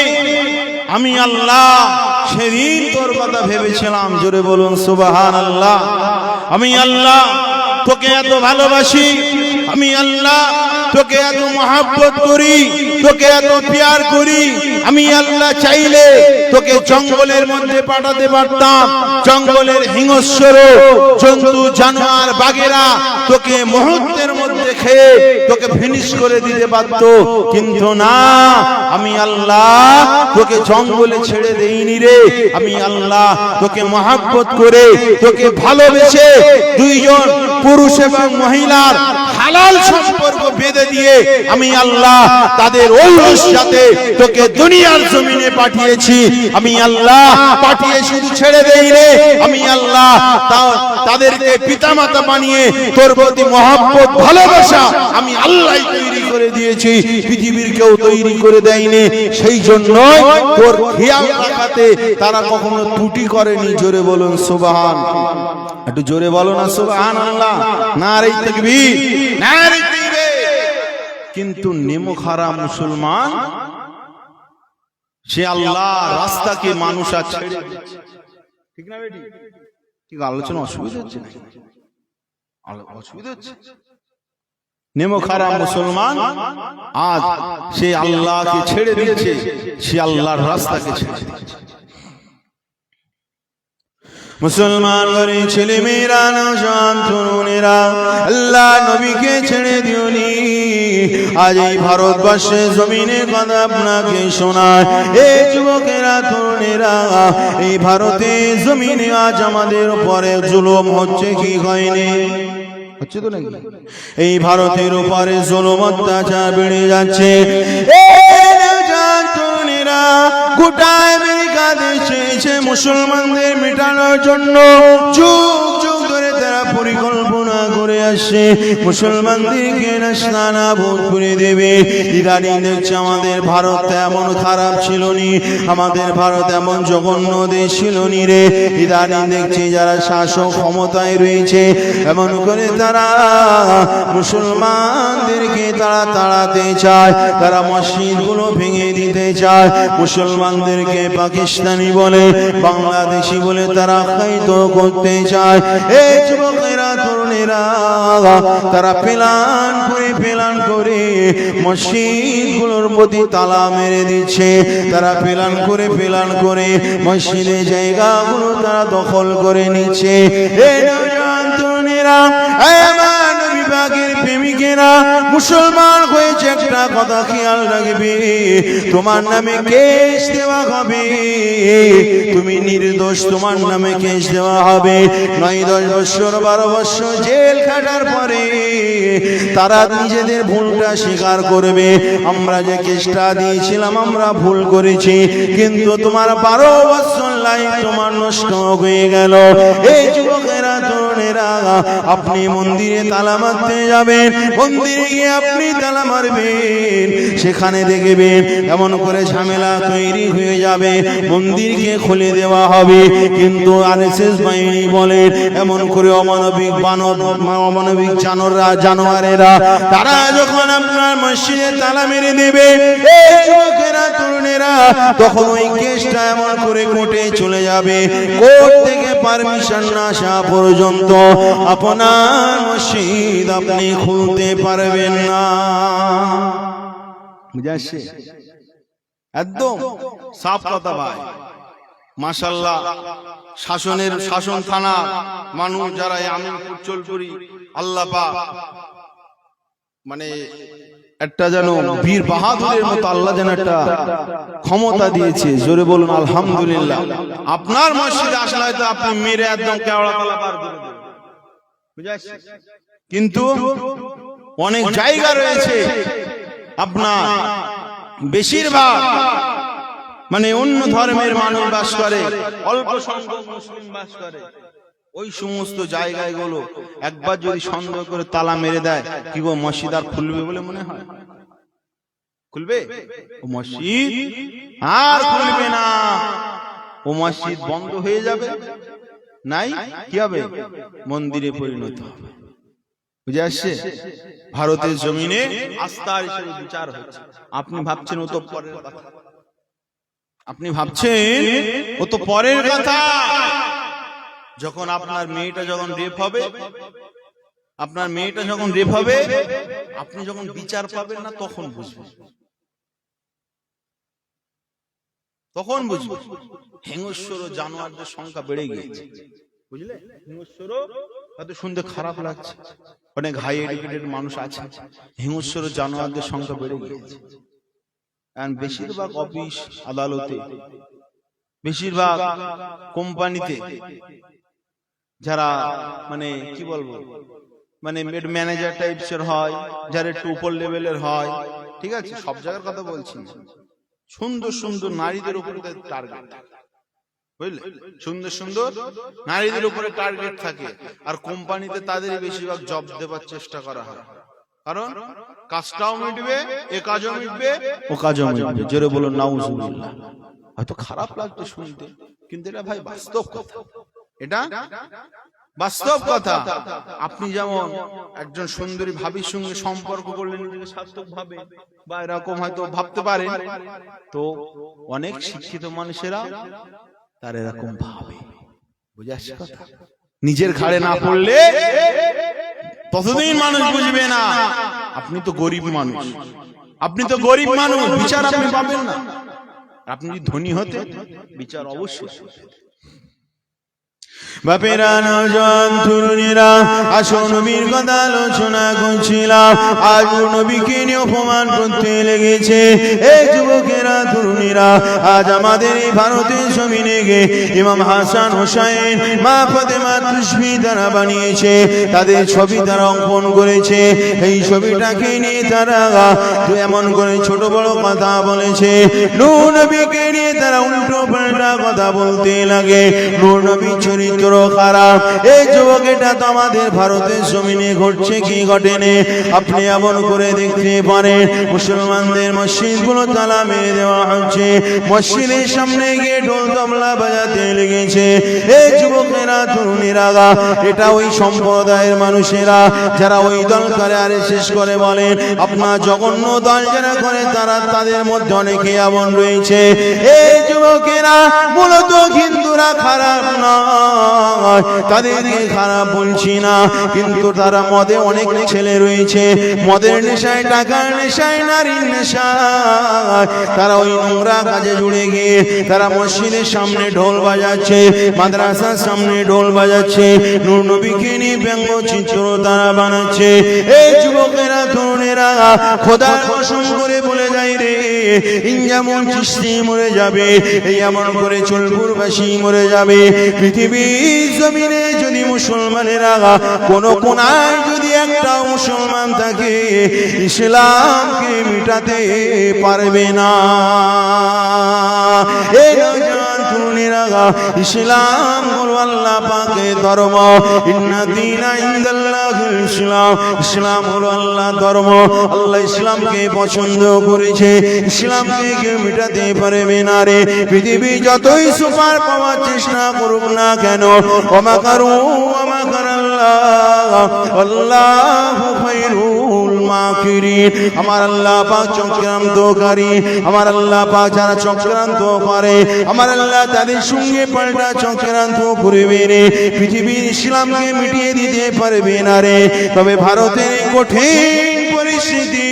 আমি আল্লাহ সেদিন তোর কথা ভেবেছিলাম। জোরে বলুন সুবহানাল্লাহ। আমি আল্লাহ তোকে এত ভালোবাসি, আমি আল্লাহ তোকে এত মহব্বত করি, তোকে এত প্যার করি। আমি আল্লাহ চাইলে তোকে জঙ্গলের মধ্যে পাঠাতে পারতাম, জঙ্গলের হিংস্র জন্তু জানোয়ার বাঘেরা তোকে মুহূর্তের মধ্যে খেয়ে তোকে ফিনিশ করে দিতে পারত, কিন্তু না, আমি আল্লাহ তোকে জঙ্গলে ছেড়ে দেইনি রে। আমি আল্লাহ তোকে মহব্বত করে, তোকে ভালোবেসে, দুইজন পুরুষ এবং মহিলার হালাল সম্পর্ক বেঁধে দিয়ে আমি আল্লাহ তাদের ঔরস সাথে তোকে দুনিয়ার জমিনে পাঠিয়েছি। আমি আল্লাহ পাঠিয়ে শুধু ছেড়ে দেই রে, আমি আল্লাহ তাদেরকে পিতামাতা বানিয়ে তোর প্রতি মহব্বত ভালোবাসা আমি আল্লাহ তৈরি করে দিয়ে দিয়েছি, পৃথিবীর কেউ তৈরি করে দেয়নি। সেই জন্য তোর খেয়াল রাখাতে তারা কখনো ত্রুটি করেনি। জোরে বলুন সুবহান, একটু জোরে বলো না সুবহানাল্লাহ, নারে তাকবীর, নারে তাকবীর। কিন্তু নেমখারা মুসলমান সে আল্লাহর রাস্তাকে মানুষ আর ছেড়ে দিচ্ছে। ঠিক না বেটি? ঠিক আলোচনা অসুবিধা হচ্ছে না? অসুবিধা হচ্ছে? নেমখারা মুসলমান আজ সে আল্লাহকে ছেড়ে দিচ্ছে, সে আল্লাহর রাস্তাকে ছেড়ে দিচ্ছে। মুসলমান ঘরে ছেলে মেয়েরা, নওজোয়ান তরুণেরা, আল্লাহ নবীকে ছেড়ে দিওনি। আজ এই ভারতবর্ষের জমিনে কথা আপনাকে শোনায়, এই যুবকেরা তরুণেরা, এই ভারতের জমিনে আজ আমাদের উপরে জুলুম হচ্ছে কি হয়নি? হচ্ছে তো নাকি? এই ভারতের উপরে জুলুম অত্যাচার বেড়ে যাচ্ছে। গোটা আমেরিকা দেশে এসে মুসলমানদের মেটানোর জন্য যুগ যুগ ধরে তারা পরিকল্পনা করে আসছে, মুসলমানদেরকে নাস্তানাবুদ করে দেবে। ইদানিং দেখছে আমাদের ভারত এমন খারাপ ছিল নি, আমাদের ভারত এমন জঘন্য দেশ ছিল নি রে। ইদানিং দেখছি যারা শাসক ক্ষমতায় রয়েছে, এমন করে তারা মুসলমানদেরকে তারা তাড়াতে চায়, তারা মসজিদগুলো ভেঙে দিতে চায়, মুসলমানদেরকে পাকিস্তানি বলে, বাংলাদেশি বলে তারা খাইতো করতে চায়। এই যুবকেরা তরুণেরা তারা প্ল্যান করে মসজিদগুলোর প্রতি তালা মেরে দিচ্ছে। তারা প্ল্যান করে মসজিদের জায়গাগুলো তারা দখল করে নিচ্ছে। এই তরুণেরা, প্রেমিকেরা, মুসলমান হয়েছে, একটা কথা খেয়াল রাখবে, তোমার নামে কেস দেওয়া হবে। তুমি নির্দোষ, তোমার নামে কেস দেওয়া হবে। 9-10 বছর 12 বছর জেল খাটার পরে তারা নিজেদের ভুলটা স্বীকার করবে। আমরা যে কেসটা দিয়েছিলাম আমরা ভুল করেছি, কিন্তু তোমার 12 বছর লাইফ তোমার নষ্ট হয়ে গেল। এই যুবকেরা তরুণেরা, আপনি মন্দিরে তালা মারতে যাবেন, মন্দিরে গিয়ে আপনি তালা মারবেন, সেখানে দেখবেন এমন করে ঝামেলা তৈরি হয়ে যাবে, মন্দিরকে খুলে দেওয়া হবে। কিন্তু আরএসএস বাহিনী বলে, এমন করে অমানবিক অমানবিক জানোয়ারেরা তারা যখন আপনার মসজিদে তালা মেরে দেবে, এই যুবকেরা তরুণেরা, তখন ওই কেসটা এমন করে কোর্টে চলে যাবে। কোর্ট থেকে পারমিশন না আসা পর্যন্ত আপনার মসজিদ আপনি খুলতে পারবেন না। বুঝে আসছে? একদম সাফ কথা ভাই। মাশাআল্লাহ, শাসন থানা মানুষ যারা আমিনপুর চলপুরি, আল্লাহ পাক মানে একটা যেন বীর বাহাদুরের মতো আল্লাহ যেন একটা ক্ষমতা দিয়েছে। জোরে বলুন আলহামদুলিল্লাহ। আপনার মসজিদে আসলে হয়তো আপনি মেরে একদম কেওড়া তলা পার করে দেবেন, বুঝে আসছে? কিন্তু অনেক জায়গা রয়েছে আপনার বেশিরভাগ মানে অন্য ধর্মের মানুষ বাস করে, অল্প সংখ্যক মুসলিম বাস করে। ওই সমস্ত জায়গাগুলো একবার যদি সন্দেহ করে তালা মেরে দেয়, কি গো মসজিদ আর খুলবে বলে মনে হয়? খুলবে? ও মসজিদ আর খুলবে না, ও মসজিদ বন্ধ হয়ে যাবে, নাই কি হবে? মন্দিরে পরিণত হবে। বুঝে আসছে? ভারতের জমিনে আস্থার হিসেবে বিচার হচ্ছে। আপনি ভাবছেন ও তো পরের কথা, আপনি ভাবছেন ও তো পরের কথা। যখন আপনার মেয়েটা যখন রেপ হবে, আপনি যখন বিচার পাবেন না, তখন বুঝবেন, হিংস্র জানোয়ারদের সংখ্যা বেড়ে গিয়েছে। বুঝলে? হিংস্র হয়তো শুনতে খারাপ লাগছে, অনেক হাই এডুকেটেড মানুষ আছে, হিংস্র জানোয়ারদের সংখ্যা বেড়ে গিয়েছে। বেশিরভাগ অফিস আদালতে, বেশিরভাগ কোম্পানিতে যারা মানে কি বলবো, মানে ম্যানেজার টাইপসের হয়, যারা একটু উপর লেভেলের হয়, ঠিক আছে, সব জায়গার কথা বলছি, সুন্দর সুন্দর নারীদের উপরে টার্গেট থাকে। বুঝলে? সুন্দর সুন্দর নারীদের উপরে টার্গেট থাকে, আর কোম্পানিতে তাদের বেশিরভাগ জব দেওয়ার চেষ্টা করা হয়। কারণ কাজটাও মিটবে, এ কাজও মিটবে, ও কাজও মিটবে। জোরে বলুন নাউজুবিল্লাহ। হয়তো খারাপ লাগতো শুনতে, কিন্তু এটা ভাই বাস্তব কথা, এটা বাস্তব কথা। আপনি যেমন একজন সুন্দরী ভাবির সঙ্গে সম্পর্ক করলেন নিজেকে সার্থক ভাবে, বা এরকম হয়তো ভাবতে পারেন, তো অনেক শিক্ষিত মানুষেরা তার এরকম ভাবে। বুঝে আসছে কথা? নিজের ঘাড়ে না পড়লে ততদিন মানুষ বুঝবে না। আপনি তো গরিব মানুষ, আপনি তো গরিব মানুষ, বিচার আপনি পাবেন না। আপনি যদি ধনী হতে, বিচার অবশ্যই। বাপেরা নওজোয়ান তরুণীরা, আসো নবীর কথা আলোচনা করছিলাম। আজ নবীকে নিয়ে অপমান করতে লেগেছে এই যুবকেরা তরুণীরা। আজ আমাদের এই ভারতের জমিনে গে ইমাম হাসান হোসাইন, মা ফাতেমা তুসবি তারা বানিয়েছে, তাদের ছবি তারা অঙ্কন করেছে। এই ছবিটাকে নিয়ে তারা এমন করে ছোট বড় কথা বলেছে। নূর নবীকে নিয়ে তারা উল্টো পাল্টা কথা বলতে লাগে। নূর নবী চরিত্র খারাপ। এই যুবক, এটা তো আমাদের ভারতের জমিনে ঘটছে কি ঘটেনি? আপনি এমন করে দেখতে পারেন, মুসলমানদের মসজিদ গুলো তালা মেরে দেওয়া হচ্ছে, মসজিদের সামনে গিয়ে ঢোল তবলা বাজাতে লেগেছে এই যুবকেরা তরুণীরা। এটা ওই সম্প্রদায়ের মানুষেরা যারা ওই দল করে আর শেষ করে বলেন আপনার জঘন্য দল যারা করে, তারা তাদের মধ্যে অনেকে এমন রয়েছে। এই যুবকেরা মূলত হিন্দুরা খারাপ নয়, তাদেরকে খারাপ বলছি না, কিন্তু তারা মদে অনেক ছেলে রয়েছে, মদের নেশায়, টাকার নেশায়, নারীর নেশায় তারা ওই নোংরা কাজে জুড়ে গিয়ে তারা মসজিদের সামনে ঢোল বাজাচ্ছে, মাদ্রাসার সামনে ঢোল বাজাচ্ছে, নূর নবীকে নিয়ে ব্যঙ্গচিত্র তারা বানাচ্ছে। এই যুবকেরা তরুণেরা খোদার কসম করে বলে যায় রে, যেমন চিশতি মরে যাবে, এই এমন করে চুলপুরবাসী মরে যাবে। পৃথিবীর জমিনে যদি মুসলমানেরা কোন কোনায় যদি একটা মুসলমান থাকে, ইসলামকে মিটাতে পারবে না। এই নওজোয়ান তরুণীরা, ইসলাম হলো আল্লাহ পাকের ধর্ম। ইন্না দীনা ইনদাল্লাহিল ইসলাম, ইসলাম হলো আল্লাহর ধর্ম। আল্লাহ ইসলামকে পছন্দ করেছে, ইসলামকে কেউ মিটাতে পারবে না রে। পৃথিবী যতই সুপার পাওয়ার চেষ্টা করুক না কেন, ওমা কারু ওমা কারাল্লাহ, আল্লাহু খায়রুল মাকিরিন। আমার আল্লাহ পাক চক্রান্তকারী, আমার আল্লাহ পাক যারা চক্রান্ত করে, আমার আল্লাহ তাদের সঙ্গে পাল্টা চক্রান্ত করবে রে। পৃথিবীর ইসলামকে মিটিয়ে দিতে পারবে না রে। তবে ভারতের কঠিন পরিস্থিতি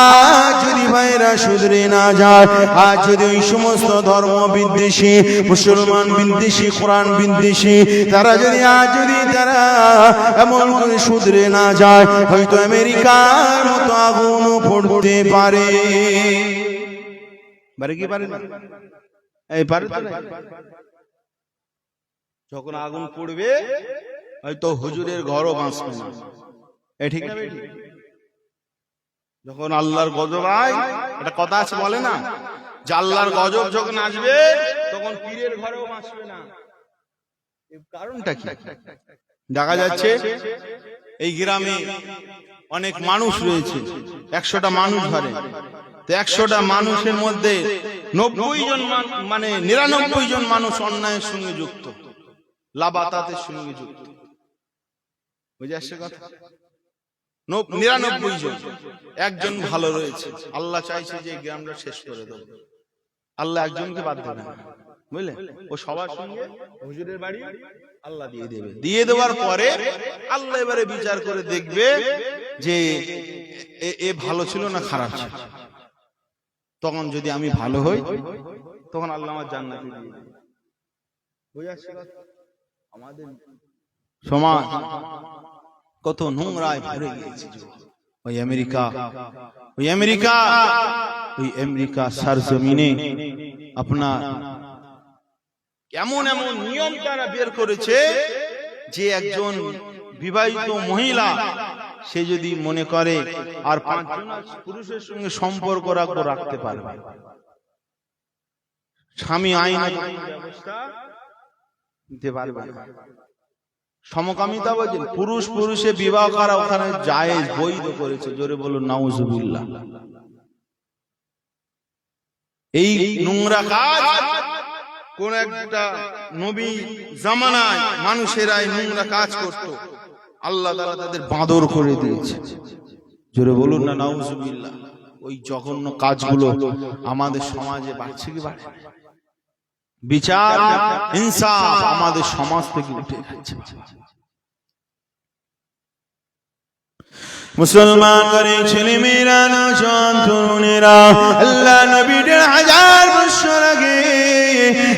আজ যদি ভাইরা শুধরে না যায়, আজ যদি ওই সমস্ত ধর্ম বিদ্বেষী, মুসলমান বিদ্বেষী, কোরআন বিদ্বেষী তারা যদি আজ যদি তারা এমন করে শুধরে না যায়, হয়তো আমেরিকার মতো আগুন পড়তে পারে। পারে কি পারে না? এই পারে তো না। যখন আগুন পড়বে হয়তো হুজুরের ঘরও বাঁচবে না। এই ঠিক না বেটি? যখন আল্লাহর গজব আয়, একটা কথা আছে বলে না, যে আল্লাহর গজব যখন আসবে তখন পীরের ঘরেও বাঁচবে না। এর কারণটা কি? দেখা যাচ্ছে এই গ্রামে অনেক মানুষ রয়েছে, 100টা মানুষ ধরে, তো 100টা মানুষের মধ্যে 90 জন মানে 99 জন মানুষ অন্যায়ের সঙ্গে যুক্ত, লাবাতাতের সঙ্গে যুক্ত। বুঝে আসছে কথা? 99 জন, একজন ভালো রয়েছে। আল্লাহ চাইছে যে এই গ্রামটা শেষ করে দেবে, আল্লাহ একজনকে বাদ দেবে না, বুঝলে? ও সবার সঙ্গে হুজুরের বাড়ি আল্লাহ দিয়ে দেবে। দিয়ে দেওয়ার পরে আল্লাহ এবারে বিচার করে দেখবে যে এ ভালো ছিল না খারাপ ছিল। তখন যদি আমি ভালো হই, তখন আল্লাহ আমার জান্নাতে দিয়ে দেবে। বুঝে আসছে কথা? আমাদের সমাজ কত নোংরায় ভরে গিয়েছে। ওই আমেরিকা সরজমিনে আপনার এমন এমন নিয়ম তারা বের করেছে যে একজন বিবাহিত মহিলা সে যদি মনে করে আর 5 জন পুরুষের সঙ্গে সম্পর্ক রাখতে পারবে, স্বামী আইন ব্যবস্থা দিতে পারবে, সমকামিতা বলছেন, পুরুষ পুরুষে বিবাহ করা ওখানে জায়েজ, বৈধ করেছে। জোরে বলুন নাউজুবিল্লাহ। এই নোংরা কাজ কোন একটা নবী জামানায় মানুষেরা এই নোংরা কাজ করত, আল্লাহ তাআলা তাদের বাঁদর করে দিয়েছে। জোরে বলুন না নাউজুবিল্লাহ। ওই জঘন্য কাজগুলো আমাদের সমাজে বাড়ছে কি বাড়ছে? বিচার ইনসাফ আমাদের সমাজ থেকে উঠে যাচ্ছে। মুসলমান করে ছেলে মেয়েরা, নওজোয়ান তরুণেরা, আল্লাহ নবী ১৫০০ বছর আগে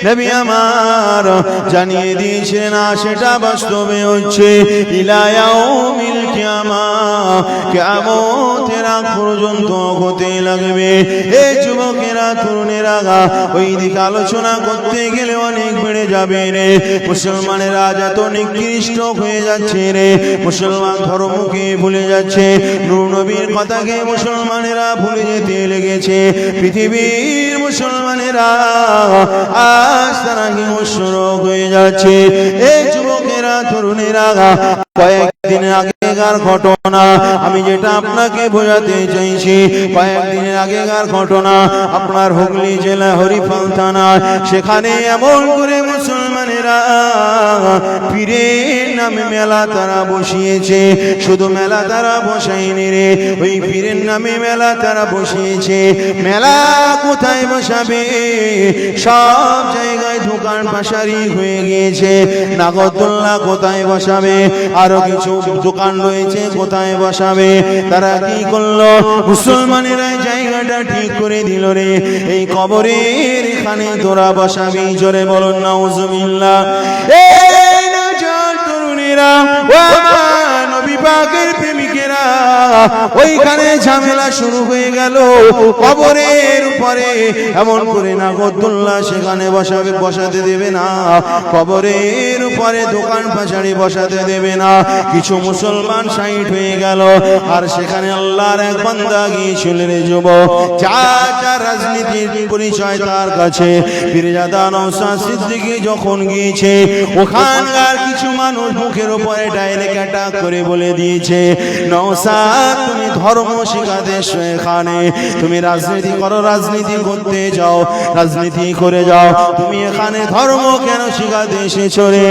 নবী আমার জানিয়ে দিয়েছেন, সেটা বাস্তবে হচ্ছে ইলা ইয়াউমিল কিয়ামাহ, কিয়ামতের আগ পর্যন্ত হতে লাগবে। এই যুবকেরা তরুণেরা ওই দিকে আলোচনা করতে গেলে অনেক বেড়ে যাবে রে। মুসলমানেরা আজ এত নিকৃষ্ট হয়ে যাচ্ছে রে, মুসলমান ধর্মকে ভুলে যাচ্ছে, নূর নবীর কথাকে মুসলমানেরা ভুলে যেতে লেগেছে। পৃথিবীর মুসলমানেরা আজ তারা হিংস্র হয়ে যাচ্ছে। এই যুবকেরা তরুণেরা, কয়েকদিন আগেকার ঘটনা আমি যেটা আপনাকে বোঝাতে চাইছি, কয়েকদিনের আগেকার ঘটনা আপনার হুগলি জেলা হরিফল থানা, সেখানে এমন করে মুসলমানেরা পীরের নামে মেলা তারা বসিয়েছে। শুধু মেলা তারা বসায়নি রে, ওই পীরের নামে মেলা তারা বসিয়েছে। মেলা কোথায় বসাবে? সব জায়গায় দোকান পাশারি হয়ে গিয়েছে। নাগরদোল্লা কোথায় বসাবে? আরো কিছু দোকান রয়েছে, কোথায় বসাবে? তারা কি করলো? মুসলমানেরা জায়গাটা ঠিক করে দিল রে, এই কবরের এখানে তোরা বসাবি। জোরে বলুন নাউজুবিল্লাহ। এই নওজোয়ান তরুণেরা, ও আমার নবী পাকের প্রেমিকেরা, ওইখানে ঝামেলা শুরু হয়ে গেল। কবরের উপরে এমন করে নাগরদোল্লা সেখানে বসাতে দেবে না, কবরের উপরে দোকান পাশারি বসাতে দেবে না। কিছু মুসলমান সাইড হয়ে গেল, আর সেখানে আল্লাহর এক বান্দা গিয়েছিল রে যুবক, যা যা রাজনীতির পরিচয় তার কাছে। পীরজাদা নওশাদ সিদ্দিকী যখন গিয়েছে, ওখানকার কিছু মানুষ মুখের উপরে ডাইরেক্ট অ্যাটাক করে বলে দিয়েছে, নওশাদ তুমি ধর্ম শিখাতে এসো এখানে, তুমি রাজনীতি করো, রাজনীতি করতে যাও, রাজনীতি করে যাও, তুমি এখানে ধর্ম কেন শিখাতে এসেছো রে?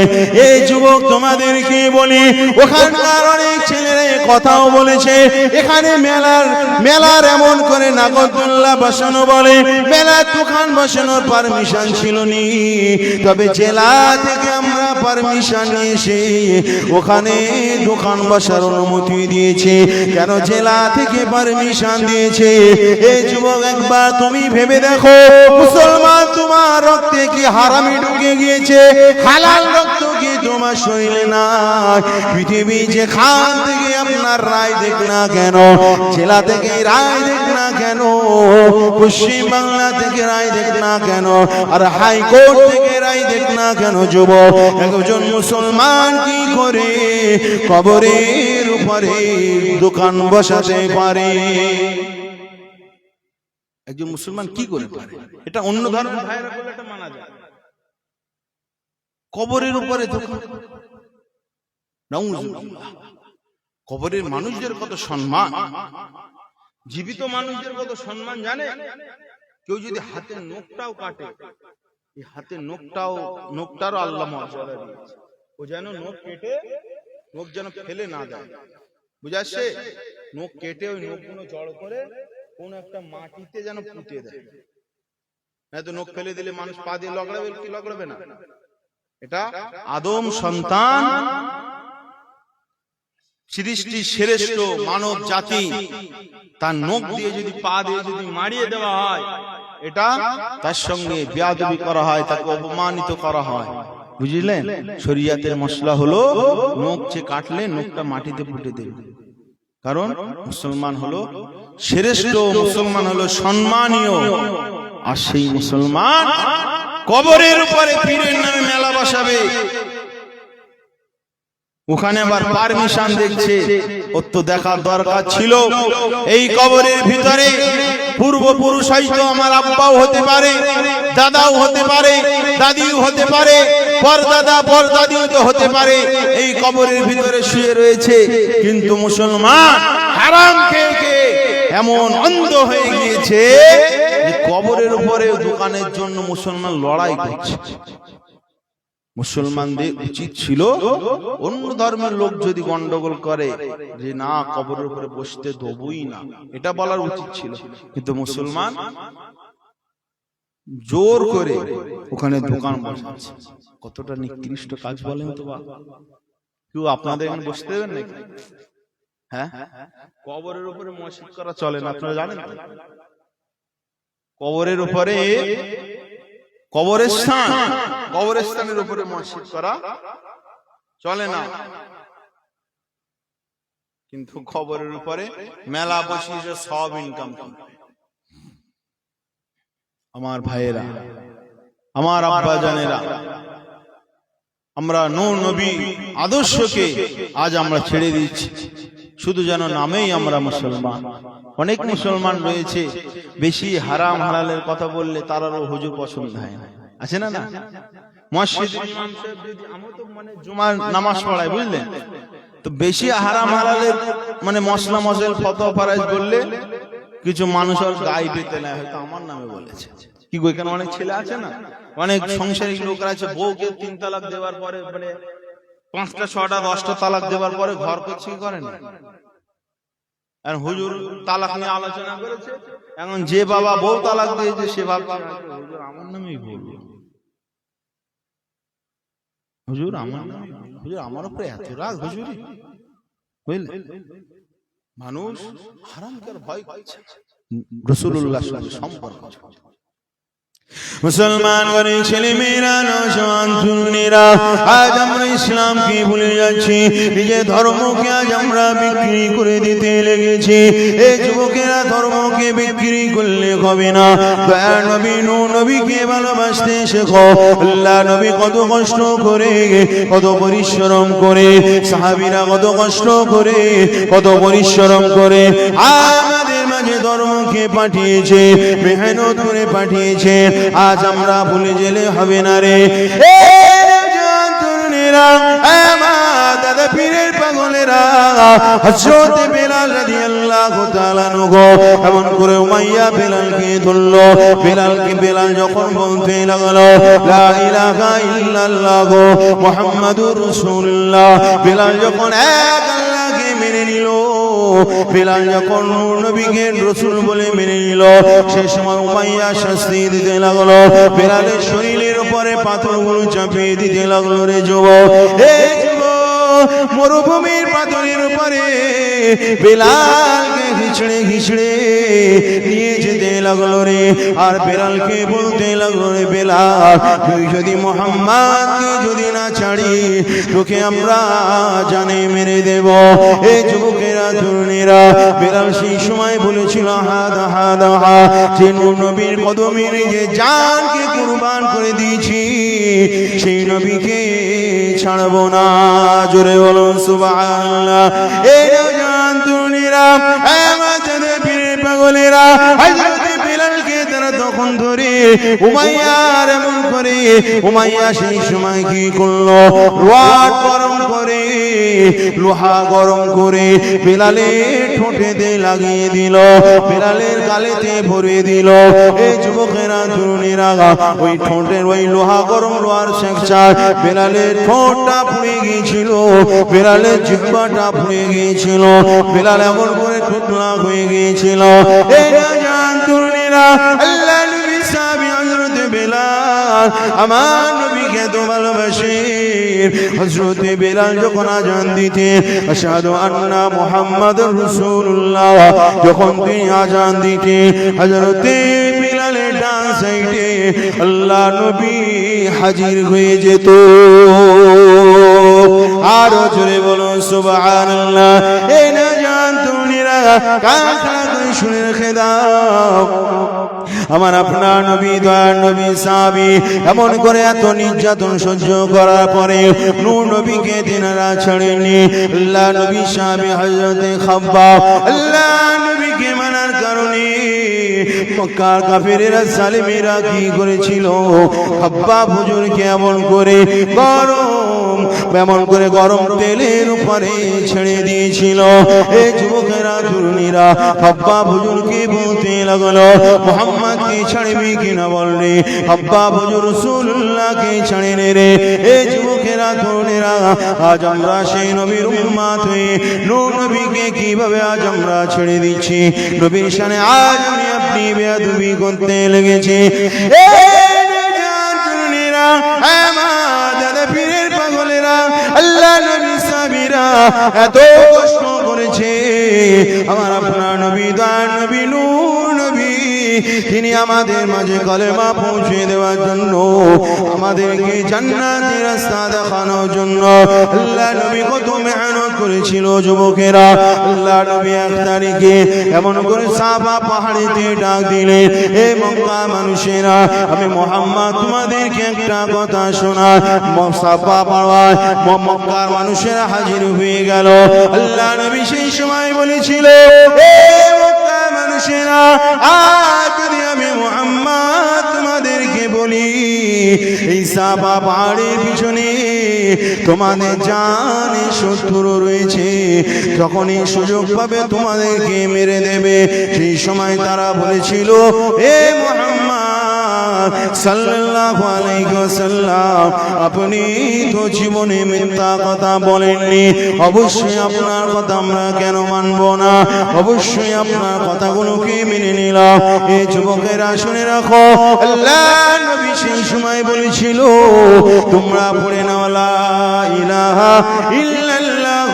এই যুবক তোমাদেরকে বলি, ওখানকার অনেক ছেলেরা কথাও বলেছে, এখানে মেলার এমন করে নাগরদোল্লা বসানো বলে, মেলার দোকান বসানোর পারমিশন ছিল নি, তবে জেলা থেকে আমরা পারমিশন নিয়েছি, ওখানে দোকান বসার অনুমতি দিয়েছে। কেন জেলা থেকে পারমিশন দিয়েছে? এই যুবক একবার তুমি ভেবে দেখো, মুসলমান তোমার রক্তে কি হারামি ঢুকে গিয়েছে? হালাল রক্ত কি তোমার শরীরে না? পৃথিবী যেখান থেকে আপনার রায় দেখ না কেন, জেলা থেকে রায় দেখ না কেন, পশ্চিম বাংলা থেকে রায় দেখ না কেন, আর হাইকোর্ট থেকে রায় দেখ না কেন, যুবক একজন মুসলমান কি করে কবরের উপরে দোকান বসাতে পারে? একজন মুসলমান কি করে পারে? এটা অন্য ধর্মের ভাইরা বলে এটা মানা যায়। কবরের উপরে দোকান, নাউজুবিল্লাহ। কবরের মানুষদের কত সম্মান, জীবিত মানুষদের কত সম্মান জানে? কেউ যদি হাতের নখটাও কাটে, এই হাতের নখটারও আল্লাহ মর্যাদা দিয়েছে। ও যেন নখ কেটে নখ যেন ফেলে না দেয়, বুঝাচ্ছে? নখ কেটে ওই নখগুলো জড়ো করে কোন একটা মাটিতে যেন পুঁতে দেয়, নয়তো নখ ফেলে দিলে মানুষ পা দিয়ে লগড়াবে কি লগড়াবে না? এটা আদম সন্তান, সৃষ্টির শ্রেষ্ঠ মানব জাতি, তার নখ দিয়ে যদি পা দিয়ে যদি মারিয়ে দেওয়া হয়, এটা তার সঙ্গে বেয়াদবি করা হয়, তাকে অপমানিত করা হয়। বুঝলেন? শরিয়াতের মশলা হলো নখ যে কাটলে নখটা মাটিতে পুঁতে দেবে, কারণ মুসলমান হলো শ্রেষ্ঠ, মুসলমান হলো সম্মানীয়। আর সেই মুসলমান কবরের উপরে পীরের নামে মেলা বসাবে, ওখানে আবার পারমিশন দেখছে। ওর তো দেখার দরকার ছিল এই কবরের ভিতরে পূর্বপুরুষ হয়তো আমার আব্বাও হতে পারে, দাদাও হতে পারে, দাদিও হতে পারে, পরদাদা পরদাদিও তো হতে পারে এই কবরের ভিতরে শুয়ে রয়েছে, কিন্তু মুসলমান হারাম খেয়ে খেয়ে এমন অন্ধ হয়ে গিয়েছে যে কবরের উপরে দোকানের জন্য মুসলমান লড়াই করছে। মুসলমানদের উচিত ছিল অন্য ধর্মের লোক যদি গন্ডগোল করে যে না কবরের উপরে বসতে দেবই না, এটা বলার উচিত ছিল, কিন্তু মুসলমান জোর করে ওখানে দোকান বসাচ্ছে। কতটা নিকৃষ্ট কাজ বলেন তো বাবা। কেউ আপনাদের এখানে বসতে দেবেন নাকি? হ্যাঁ, কবরের উপরে মসজিদ করা চলে না, আপনারা জানেন তো? কবরের উপরে কবরস্থানের উপরে মসজিদ করা চলে না, কিন্তু কবরের উপরে মেলা বসিয়ে সব ইনকাম করে। আমার ভাইয়েরা, আমার আব্বা জানেরা, আমরা নূর নবী আদর্শকে আজ আমরা ছেড়ে দিচ্ছি, শুধু যেন নামেই আমরা মুসলমান। অনেক মুসলমান রয়েছে বেশি হারাম হালালের কথা বললে তারারও হুজুর পছন্দ হয় না, আছে না? না, মসজিদের ইমাম সাহেব যদি আমরা তো মানে জুমার নামাজ পড়াই, বুঝলেন তো, বেশি হারাম হালালের মানে মশলা মশলা ফতোয়া ফারাইজ বললে কিছু মানুষ আর গায়ে পেতে না, হয়তো আমার নামে বলেছে। কি গো, এখানে অনেক ছেলে আছে না, অনেক সংসারী লোক আছে, বউকে 3 তালাক দেওয়ার পরে মানে 5টা 6টা 10টা তালাক দেওয়ার পরে ঘর করছে, কি করেন? আর হুজুর তালাক নিয়ে আলোচনা করেছে, এখন যে বাবা বউ তালাক দিয়েছে সে ভাবছে হুজুর আমার নামেই বলবে, হুজুর আমার নামে, হুজুর আমার উপরে এত রাগ হুজুরি, বুঝলে? মানুষ হারামকে ভয় করছে, রাসূলুল্লাহর সাথে সম্পর্ক। মুসলমান ঘরের ছেলে মেয়েরা, নওজওয়ান তরুণেরা, আজ আমরা ইসলামকে ভুলে যাচ্ছি, নিজের ধর্মকে আজ আমরা বিক্রি করে দিতে লেগেছি। এই যুবকেরা ধর্মকে বিক্রি করলে হবে না, দয়ার নবী নূর নবীকে ভালোবাসতে শেখো। আল্লাহ নবী কত কষ্ট করে, কত পরিশ্রম করে, সাহাবীরা কত কষ্ট করে, কত পরিশ্রম করে আমাদের মাঝে ধর্মকে পাঠিয়েছে, মেহনত করে পাঠিয়েছে। আজ আমরা ভুলে গেলে হবে না রে। দাদা পীরের পাগলেরা, হযরত বেলাল রাদিয়াল্লাহু তাআলা আনহু এমন করে উমাইয়া বেলালকে ধরলো। বেলাল যখন বলতে লাগলো লা ইলাহা ইল্লাল্লাহ মুহাম্মাদুর রাসূলুল্লাহ, বেলাল যখন এক আল্লাহকে মেনে নিল, বেলাল যখন নূর নবীকে রাসূল বলে মেনে নিল, সেই সময় উমাইয়া শাস্তি দিতে লাগলো, বেলালের শরীরের উপরে পাথরগুলো চাপিয়ে দিতে লাগলো। রে যুবক, এই যুবক, মরুভূমির পাথরের উপরে বেলালকে ঘিচড়ে নিয়ে যেতে লাগলো রে। আর বেলালকে বলতে লাগলো, রে বেলাল, তুই যদি মুহাম্মাদকে যদি না ছাড়ি তোকে আমরা জানে মেরে দেব। এই যুবকেরা তরুণেরা, বেলাল সেই সময় বলেছিল যে নূর নবীর কদমে যে জানকে কুরবান করে দিয়েছি, সেই নবীকে ছাড়বো না। জোরে বলুন সুবহানাল্লাহ। এই নওজওয়ান তরুণেরা, আমাদের পীরের পাগলেরা, হযরত বেলালকে তারা তখন ধরে উমাইয়ার এমন করে, উমাইয়া সেই সময় কি করলো, লোহা গরম করে বেলালের ঠোঁটেতে লাগিয়ে দিল, বেলালের গালেতে ভরে দিল। এই যুবকেরা তরুণেরা, ওই ঠোঁটের ওই লোহা গরম লোহার সেকচার বেলালের ঠোঁটটা পুড়ে গিয়েছিল, বেলালের জিহ্বাটা পুড়ে গিয়েছিল, বেলাল এমন করে টুকরা হয়ে গিয়েছিল। এই নওজওয়ান তরুণেরা, আল্লাহ নবী সাহাবী হযরত বেলাল আমার নবীকে তো ভালোবাসে। হযরত বেলাল যখন আযান দিতে আশহাদু আন্না মুহাম্মাদুর রাসূলুল্লাহ, যখন তিনি আযান দিতে হযরত বেলালের ডান সাইডে আল্লাহ নবী হাজির হয়ে যেত। আরো জোরে বলুন সুবহানাল্লাহ। এই নওজওয়ান তরুণীরা, কান খাড়া করে শুনে রেখে দাও, আমার আপনার নবী, দয়ার নবী সাহাবী এমন করে এত নির্যাতন সহ্য করার পরে নূর নবীকে তিনারা ছাড়েননি। আল্লাহ নবী সাহাবী হযরত খাব্বাব আল্লাহ নবীকে মানার কারণে মক্কার কাফেরেরা জালিমেরা কি করেছিল, হাব্বাব হুজুরকে এমন করে গরম তেলের উপরে ছেড়ে দিয়েছিল। এই যুবকেরা তরুণীরা হাব্বাব হুজুরকে বলতে লাগলো, মুহাম্মদকে ছাড়বি কিনা বলরে, হাব্বাব হুজুর রাসূলুল্লাহকে ছাড়ে নে রে। এই যুবকেরা তরুণীরা আজ আমরা সেই নবীর উম্মত হয়ে নূর নবীকে কিভাবে আজ আমরা ছেড়ে দিচ্ছি। নবীর শানে আজ আমি আপনি বেয়াদবি করতে লেগেছি। আল্লাহ নবী সাহাবীরা এত কষ্ট করেছে, আমার আপনার নবী দয়ার নবী নূর নবী, তিনি আমাদের মাঝে কলেমা পৌঁছে দেওয়ার জন্য, আমাদেরকে জান্নাতের রাস্তা দেখানোর জন্য আল্লাহ নবী কত মেহনত করেছিল। যুবকেরা আল্লাহ নবী এক তারিখে এমন করে সাফা পাহাড়িতে ডাক দিলেন, হে মক্কা মানুষেরা, আমি মুহাম্মদ তোমাদেরকে একটা কথা শোনাই। সাফা পাহাড় মক্কার মানুষেরা হাজির হয়ে গেল। আল্লাহ নবী সেই সময় বলেছিল, হে মক্কা মানুষেরা, আজ যদি আমি মুহাম্মদ তোমাদেরকে বলি এই সাফা পাহাড়ের পিছনে তোমাদের জানে শত্রু রয়েছে, যখন এই সুযোগ পাবে তোমাদেরকে মেরে দেবে। সেই সময় তারা বলেছিল, হে মুহাম্মদ সাল্লাল্লাহু আলাইহি ওয়াসাল্লাম, আপনি তো জীবনে মিথ্যা কথা বলেননি, অবশ্যই আপনার কথা আমরা কেন মানব না, অবশ্যই আপনার কথাগুলোকে মেনে নিলাম। এই যুবকেরা শুনে রাখো, আল্লাহ নবী সেই সময় বলেছিল, তোমরা পড়ে নাও লা ইলাহা ইল্লাল্লাহ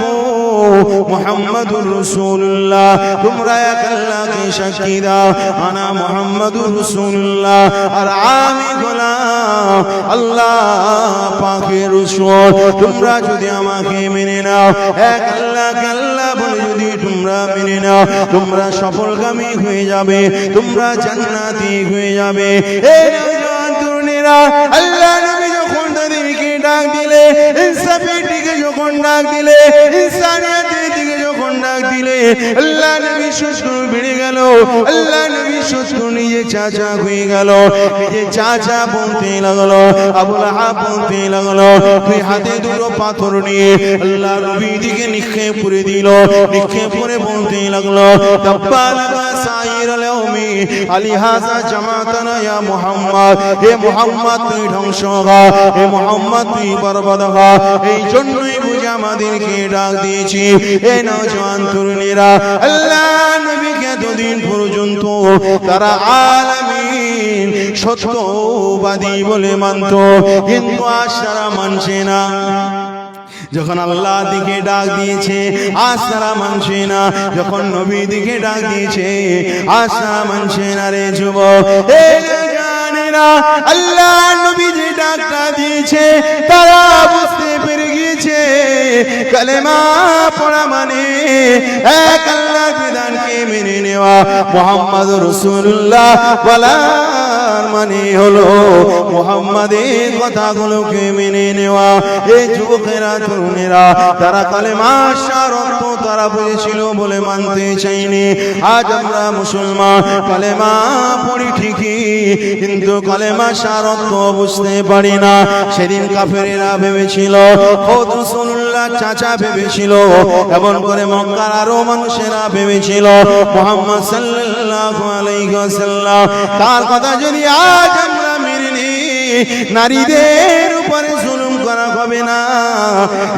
মুহাম্মাদুর রাসূলুল্লাহ, তোমরা এক আল্লাহকে সাক্ষী দাও, আনা মুহাম্মাদুর রাসূলুল্লাহ, আর আমি গোলাম আল্লাহ পাকের রাসূল। তোমরা যদি আমাকে মেনে নাও, এক আল্লাহকে আল্লাহ বলে যদি তোমরা মেনে নাও, তোমরা সফলগামী হয়ে যাবে, তোমরা জান্নাতি হয়ে যাবে। এই নওজোয়ান তরুণীরা আল্লাহ নবী যখন তাদেরকে ডাক দিলে, ইনসাফের দিকে যখন ডাক দিলে, ইনসানিয়তের দিকে যখন ডাক দিলে, আল্লাহ নবী শত্রু বেড়ে গেল। আল্লাহ নবী শত্রু নিজে চাচা হয়ে গেল, নিজে চাচা বলতে লাগলো, আবু লাহাব বলতে লাগলো, তুই হাতে দুটো পাথর নিয়ে আল্লাহ নবীর দিকে নিক্ষেপ করে দিল। নিক্ষেপ করে বলতে লাগলো, তাব্বালাকা সাইরাল ইয়াউমি আলিহাযা জামাতানা ইয়া মুহাম্মদ, হে মুহাম্মদ তুই ধ্বংস হ, হে মুহাম্মদ তুই বরবাদ হ, এই জন্যই বুঝি আমাদেরকে ডাক দিয়েছি। এই নওজোয়ান তরুণীরা আল্লাহ নবীকে এতদিন পর্যন্ত তারা আলামিন সত্যবাদী বলে মানত, কিন্তু আজ তারা মানছে না। যখন আল্লাহ দিকে ডাক দিয়েছে আজ তারা মানছে না, যখন নবী দিকে ডাক দিয়েছে আজ তারা মানছে না। রে যুবক, আল্লাহ নবী যে ডাকটা দিয়েছে তারা বুঝতে পেরে গিয়েছে, কালেমা পড়া মানে এক আল্লাহর বিধানকে মেনে নেওয়া, মুহাম্মাদুর রাসূলুল্লাহ বলার মানে হলো মুহাম্মাদের কথাগুলোকে মেনে নেওয়া। এই যুবকেরা তরুণেরা তারা কালেমার শর্ত তারা বুঝেছিল বলে মানতে চাইনি। আজ আমরা মুসলমান কালেমা পড়ি ঠিকই, কিন্তু কালেমা শর্ত বুঝতে পারি না। সেদিন কাফেরেরা ভেবেছিল, খোদ রাসূলুল্লাহ চাচা ভেবেছিল, এমন করে মক্কার আরো মানুষেরা ভেবেছিল মুহাম্মদ সাল্লাল্লাহু আলাইহি ওয়াসাল্লাম তার কথা যদি আজ আমরা মেনে নিই, নারীদের উপরে জুলুম করা হবে না।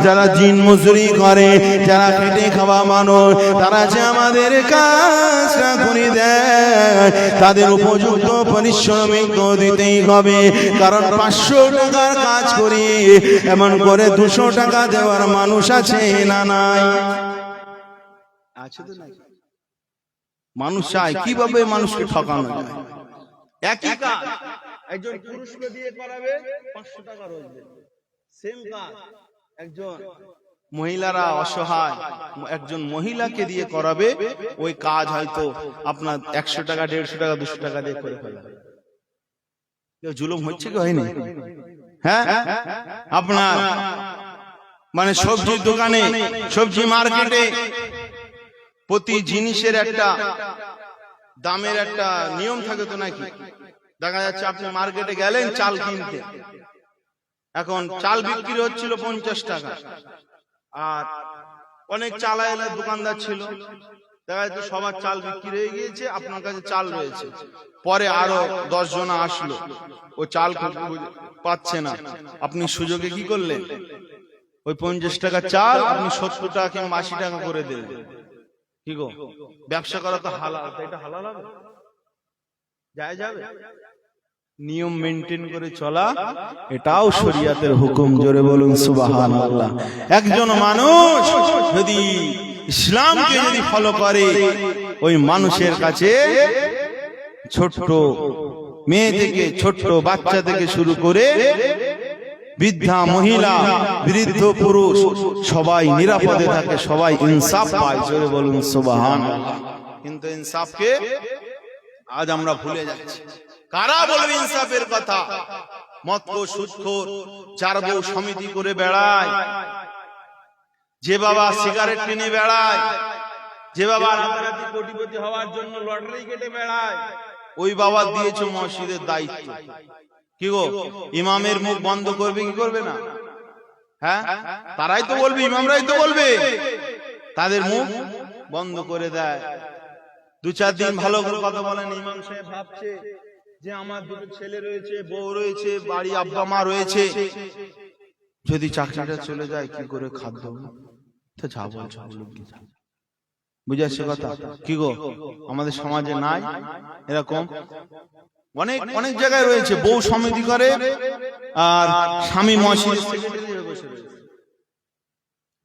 যারা দিন মজুরি করে, যারা খেটে খাওয়া মানুষ, তারা যে আমাদের কাজটা করে দেয়, তাদের উপযুক্ত পারিশ্রমিক তো দিতেই হবে। কারণ 500 টাকার কাজ করি, এমন করে 200 টাকা দেওয়ার মানুষ আছে না নাই? আছে তো নাই? মানুষ চায় কিভাবে মানুষকে ঠকানো যায়। একই কাজ একজন পুরুষকে দিয়ে করাবে 500 টাকা রোজ দেবে, সেম কাজ একজন মহিলারা অসহায় একজন মহিলাকে দিয়ে করাবে, ওই কাজ হয়তো আপনার 100 টাকা 150 টাকা 200 টাকা দিয়ে করে ফেলবে। কেউ জুলুম হচ্ছে কি হয়নি? হ্যাঁ, আপনার মানে সবজির দোকানে, সবজি মার্কেটে প্রতি জিনিসের একটা দামের একটা নিয়ম থাকে তো নাকি? দেখা যাচ্ছে আপনি মার্কেটে গেলেন চাল কিনতে, এখন চাল বিক্রি হচ্ছিল 50 টাকা, আর অনেক চালায়ের দোকানদার ছিল, দেখা যাচ্ছে সবার চাল বিক্রি হয়ে গিয়েছে, আপনার কাছে চাল রয়েছে। পরে আরো 10 জন আসলো, ও চাল পাচ্ছে না, আপনি সুযোগে কি করলেন? ওই 50 টাকা চাল আপনি 70 টাকা কিংবা 80 টাকা করে দিলেন। কি গো, ব্যবসা করা তো হালাল, এটা হালাল হবে? যায় যাবে? নিয়ম মেনটেন করে চলা এটাও শরীয়তের হুকুম। জোরে বলুন সুবহানাল্লাহ। একজন মানুষ যদি ইসলামকে যদি ফলো করে, ওই মানুষের কাছে ছোট্ট মেয়ে থেকে ছোট্ট বাচ্চা থেকে শুরু করে বৃদ্ধা মহিলা, বৃদ্ধ পুরুষ সবাই নিরাপদে থাকে, সবাই ইনসাফ পায়। জোরে বলুন সুবহানাল্লাহ। কিন্তু ইনসাফকে আজ আমরা ভুলে যাচ্ছি। কারা বলবে ইনসাফের কথা? মদখোর, সুদখোর, চার বউ সমিতি করে বেড়ায়, যে বাবা সিগারেট কিনে বেড়ায়, যে বাবা রাতারাতি কোটিপতি হওয়ার জন্য লটারি কেটে বেড়ায়, ওই বাবা দিয়েছে মসজিদের দায়িত্ব। কি গো, ইমামের মুখ বন্ধ করবে কি করবে না? হ্যাঁ, তারাই তো বলবে, ইমামরাই তো বলবে, তাদের মুখ বন্ধ করে দেয়। 2-4 দিন ভালো করে কথা বলেন, ইমাম সাহেব ভাবছে যে আমার দুটো ছেলে রয়েছে, বউ রয়েছে, বাড়ি আব্বা মা রয়েছে, যদি চাকরিটা চলে যায় কি করে খাদ্য? তো যা বলছো বুঝে আসছে কথা? কি গো, আমাদের সমাজে নাই এরকম? অনেক অনেক জায়গায় রয়েছে, বউ সমিতি করে আর স্বামী মসজিদ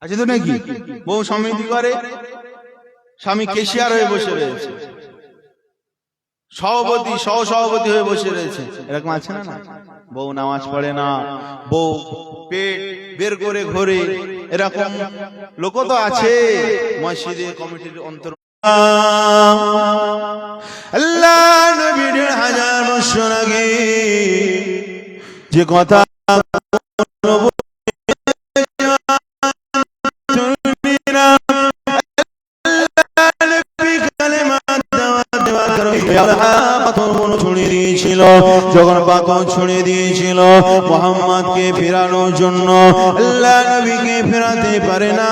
আছে তো নাকি? বউ সমিতি করে, স্বামী কেশিয়ার হয়ে বসে রয়েছে, সভাপতি সহ সভাপতি হয়ে বসে রয়েছে, এরকম আছে না? বউ নামাজ পড়ে না, বউ পেট বের করে ঘোরে, এরকম লোক তো আছে মসজিদে কমিটির অন্তর। আল্লাহ নবী 1000 বছর আগে যে কথা যখন পাথর ছুঁড়ে দিয়েছিল মুহাম্মদকে ফেরানোর জন্য, আল্লাহ নবীকে ফেরাতে পারে না,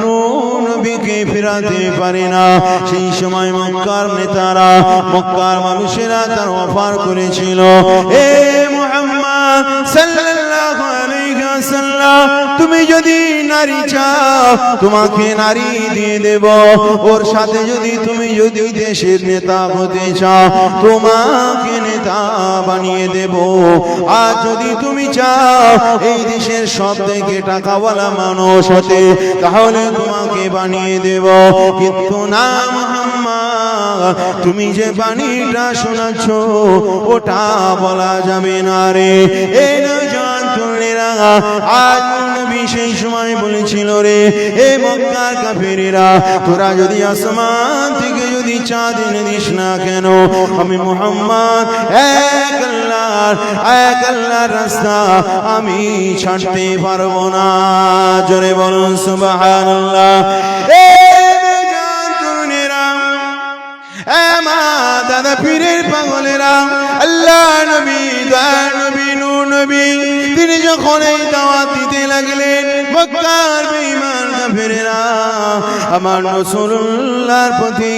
নূহ নবীকে ফেরাতে পারে না। সেই সময় মক্কার নেতারা, মক্কার মানুষেরা তার অফার করেছিল, এ মুহাম্মদ সাল্লাল্লাহু আলাইহি ওয়াসাল্লাম, তুমি যদি নারী চাও তোমাকে নারী দিয়ে দেব, ওর সাথে তুমি যদি দেশের নেতা হতে চাও তোমাকে নেতা বানিয়ে দেব, আর যদি তুমি চাও এই দেশের সব থেকে টাকাওয়ালা মানুষ হতে, তাহলে তোমাকে বানিয়ে দেব। কিন্তু না মুহাম্মদ, তুমি যে বাণীটা শোনাচ্ছ ওটা বলা যাবে না রে। এই নওজোয়ান তরুণেরা, আজ নবী সেই সময় বলেছিল, রে এ মক্কার কাফেরেরা, তোরা যদি আসমান থেকে যদি চাঁদ এনে দিস না কেন, আমি মুহাম্মদ এক আল্লাহর রাস্তা আমি ছাড়তে পারবো না। জোরে বলুন সুবহানাল্লাহ। দাদা পীরের পাগলেরা, আল্লাহ নবী, দয়ার নবী, নূহ নবী, তিনি যখন এই দাওয়াত দিতে লাগলেন, মক্কার বেঈমান কাফেরেরা আমার রাসূলুল্লাহর প্রতি,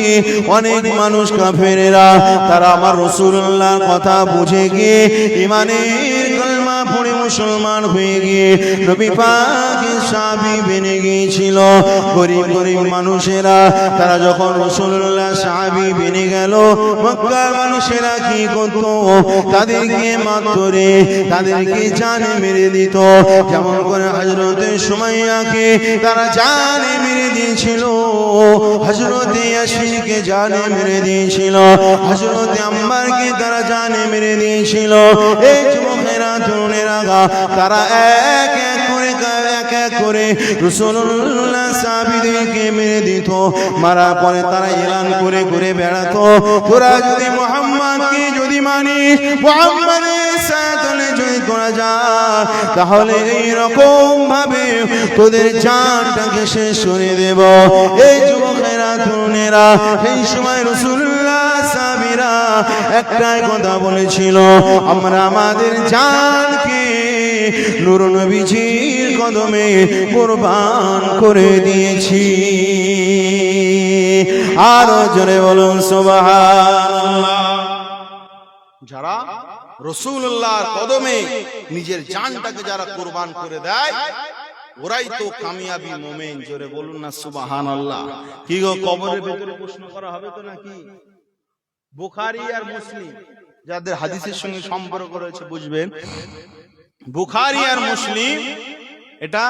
অনেক মানুষ কাফেরেরা তারা আমার রাসূলুল্লাহর কথা বুঝে গিয়ে ঈমানের কলমা পড়ে মুসলমান হয়ে গিয়ে নবী পাকের সাহাবী বনে গিয়েছিল। গরিব গরিব মানুষেরা তারা যখন রাসূলুল্লাহ সাহাবী বনে গেল, মক্কার মানুষেরা কি করত? তাদেরকে মারত রে, তাদেরকে জানে মেরে দিত। যেমন করে হযরতে সুমাইয়াকে তারা জানে মেরে দিয়েছিল, হযরতে ইয়াসিনকে জানে মেরে দিয়েছিল, হযরতে আম্মারকে তারা জানে মেরে দিয়েছিল। এই যুবকেরা তরুণেরা তারা এক এক করে রাসূলুল্লাহ সাহাবীদেরকে মেরে দিত। মারার পরে তারা এলান করে ঘুরে বেড়াতো, তোরা যদি মুহাম্মদকে যদি মানিস, মুহাম্মাদের সাথে যদি শহীদ করা যায়, তাহলে এইরকম ভাবে তোদের জানটাকে শেষ করে দেব। এই যুবকেরা তরুণেরা, এই সময় রাসূলুল্লাহ সাহাবীরা একটাই কথা বলেছিল, আমরা আমাদের জানকে নূর নবীজির কদমে কুরবান করে দিয়েছি। আর জোরে বলুন সুবহানাল্লাহ। যারা রাসূলুল্লাহর কদমে নিজের জানটাকে যারা কুরবান করে দেয়, ওরাই তো কামিয়াবি মুমিন। জোরে বলুন না সুবহানাল্লাহ। কি গো, কবরের ভিতরে প্রশ্ন করা হবে তো নাকি? বুখারী আর মুসলিম যাদের হাদিসের সঙ্গে সম্পর্ক রয়েছে বুঝবেন, বুখারী আর মুসলিম এটা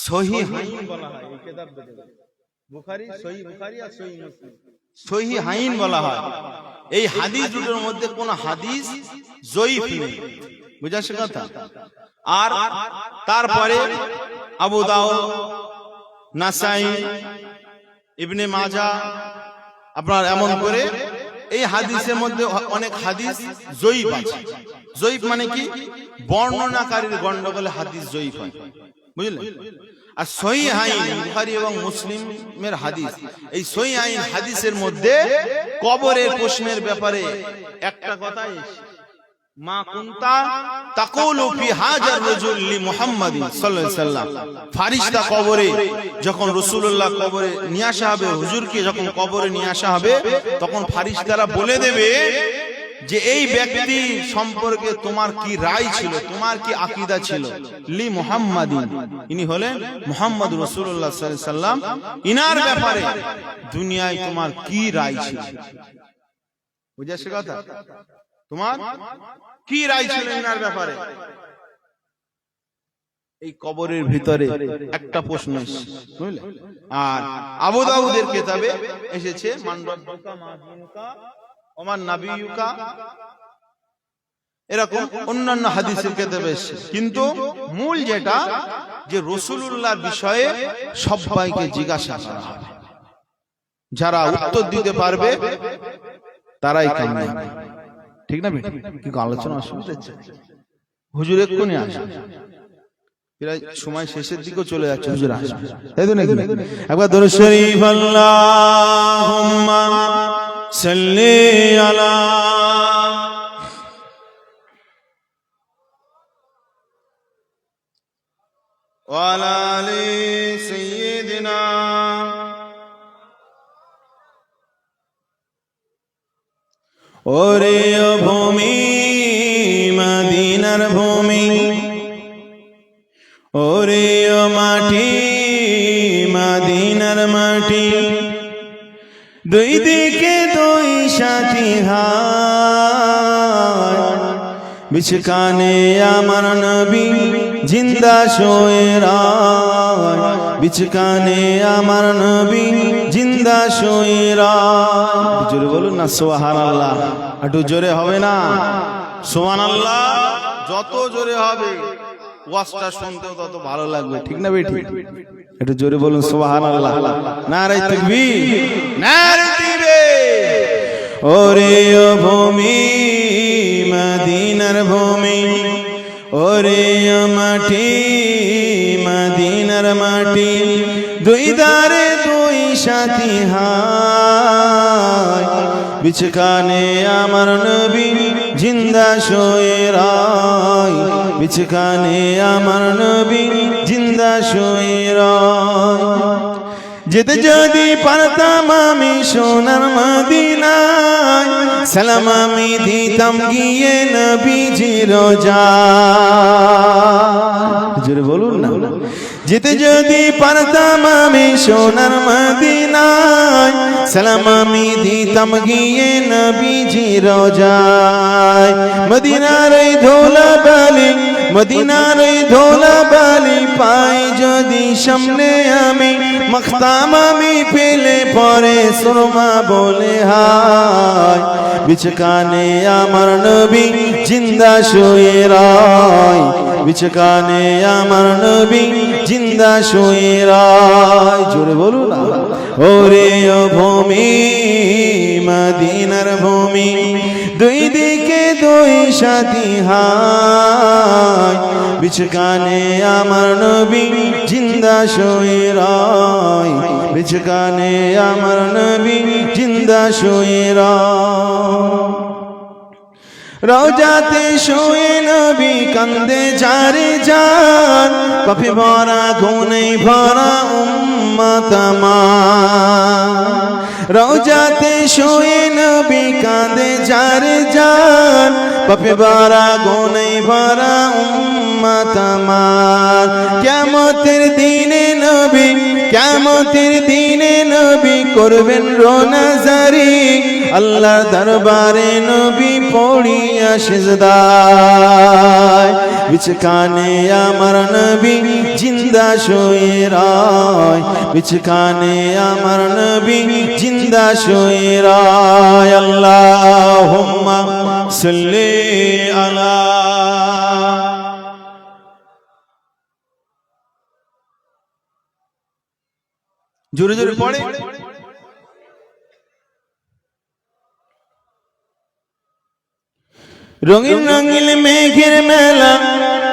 সহিহাইন বলা হয়। এই কিতাব বুখারী, সহিহ বুখারী আর সহিহ মুসলিম সহিহাইন বলা হয়। এই হাদিস দুটোর মধ্যে কোন হাদিস জয়ীফ নেই, বুঝাচ্ছে কথা। আর তারপরে আবু দাউদ, নাসাই, ইবনে মাজাহ, আপনার এমন করে এই হাদিসের মধ্যে অনেক হাদিস জয়ীফ আছে। জয়ীফ মানে কি? বর্ণনাকারীর গন্ডগোলে হাদিস জয়ীফ হয়, বুঝলেন? আর সহিহাইন বুখারী এবং মুসলিমের হাদিস, এই সহিহাইন হাদিসের মধ্যে কবরের প্রশ্নের ব্যাপারে একটা কথাই, মা কুনতা তাকুলু ফি হাজার রাজুল লি মুহাম্মাদিন সাল্লাল্লাহু আলাইহি ওয়াসাল্লাম। ফেরেশতা কবরে যখন রাসূলুল্লাহ কবরে নিয়ে আসা হবে, হুজুরকে যখন কবরে নিয়ে আসা হবে, তখন ফেরেশতারা বলে দেবে যে এই ব্যক্তি সম্পর্কে তোমার কি রায় ছিল, তোমার কি আকীদা ছিল। লি মুহাম্মাদিন, ইনি হলেন মুহাম্মদ রাসূলুল্লাহ সাল্লাল্লাহু আলাইহি ওয়াসাল্লাম, ইনার ব্যাপারে দুনিয়ায় তোমার কি রায় ছিল। বুঝাচ্ছে কথা? তোমার কি রায় ছিল ইনার ব্যাপারে। এই কবরের ভিতরে একটা প্রশ্ন এসেছে, বুঝলে? আর আবু দাউদের কিতাবে এসেছে মান রাব্বুকা মা দীনুকা ওমান নাবিয়ুকা, এরকম অন্যান্য হাদিসের কিতাবে এসেছে। কিন্তু মূল যেটা, যে রাসূলুল্লাহর বিষয়ে সবাইকে জিজ্ঞাসা করা হবে, যারা উত্তর দিতে পারবে তারাই কামিয়াব। ঠিক না বেটি? কি আলোচনা অসুবিধা হচ্ছে? হুজুর এক্ষুনি আসবে, প্রায় সময় শেষের দিকেও চলে যাচ্ছে, হুজুর আসবে, তাই তো নাকি? একবার দরুদ শরীফ আল্লাহুম্মা সাল্লি আলা ওয়া আলা আলি সাইয়্যিদিনা। ওরে ভূমি মদিনার ভূমি, ওরে মাটি মদিনার মাটি, দুই দিকে দুই সাথী হায়, বিছকানে আমার নবী জিন্দা শোয়ে রায়, বিছকানে আমার নবী জিন্দা শোয়ে রায়। জোরে বলুন না সুবহানাল্লাহ। একটু জোরে হবে না? সুবহানাল্লাহ যত জোরে হবে ওয়াজটা শুনতেও তত ভালো লাগবে, ঠিক না বেটি? একটু জোরে বলুন সুবহানাল্লাহ। নারে তাকবীর, নারে তাকবীর। ওরে ভূমি মদিনার ভূমি, ওরে মাটি মদিনার মাটি, দুই দারে দুই সাথী হায়, বিছকানে আমার নবী জিন্দা শোয়ে রায়, বিছকানে আমার নবী জিন্দা শোয়ে রায়। যেতে যদি পারতাম আমি সোনার মদিনায়, সালাম আমি দিতাম গিয়ে নবীজির রোজায়। জোরে বলুন না। যেতে যদি পারতাম আমি সোনার মদিনায়, সালাম আমি দিতাম গিয়ে নবীজির রোজায়। মদিনার এই ধুলা বালি, মদিনার এই ধুলা বালি পাই যদি সামনে আমি, মাখতাম আমি পেলে পরে সুরমা বলে হায়, বিছকানে আমার নবী জিন্দা শুয়ে রায়, বিছকানে আমার নবী জিন্দা শুয়ে রায়। জোরে বলুন না। ওরে ও ভূমি মদিনার ভূমি দুই দিকে দুই সাথী হায় বিছকানে আমার নবী জিন্দা শুয়ে রয় বিছকানে আমার নবী জিন্দা শুয়ে রয় রওজাতে শুয়ে নবী কান্দে যারে যান পাপে ভরা গুনাহে ভরা উম্মত আমার রওজাতে শুয়ে নবী কান্দে যারে যান পাপে ভরা গুনাহে ভরা উম্মত আমার কিয়ামতের দিনে নবী কিয়ামতের দিনে নবী করবেন রোনাজারি আল্লাহর দরবারে নবী পড়িয়া সিজদায় বিছকানে আমার নবী জিন্দা শুয়ে রয় বিছকানে আমার নবী জিন্দা শুয়ে রয় আল্লাহুম্মা সাল্লি আলা জোরে জোরে পড়ে রঙিন রঙিন মেঘের মেলা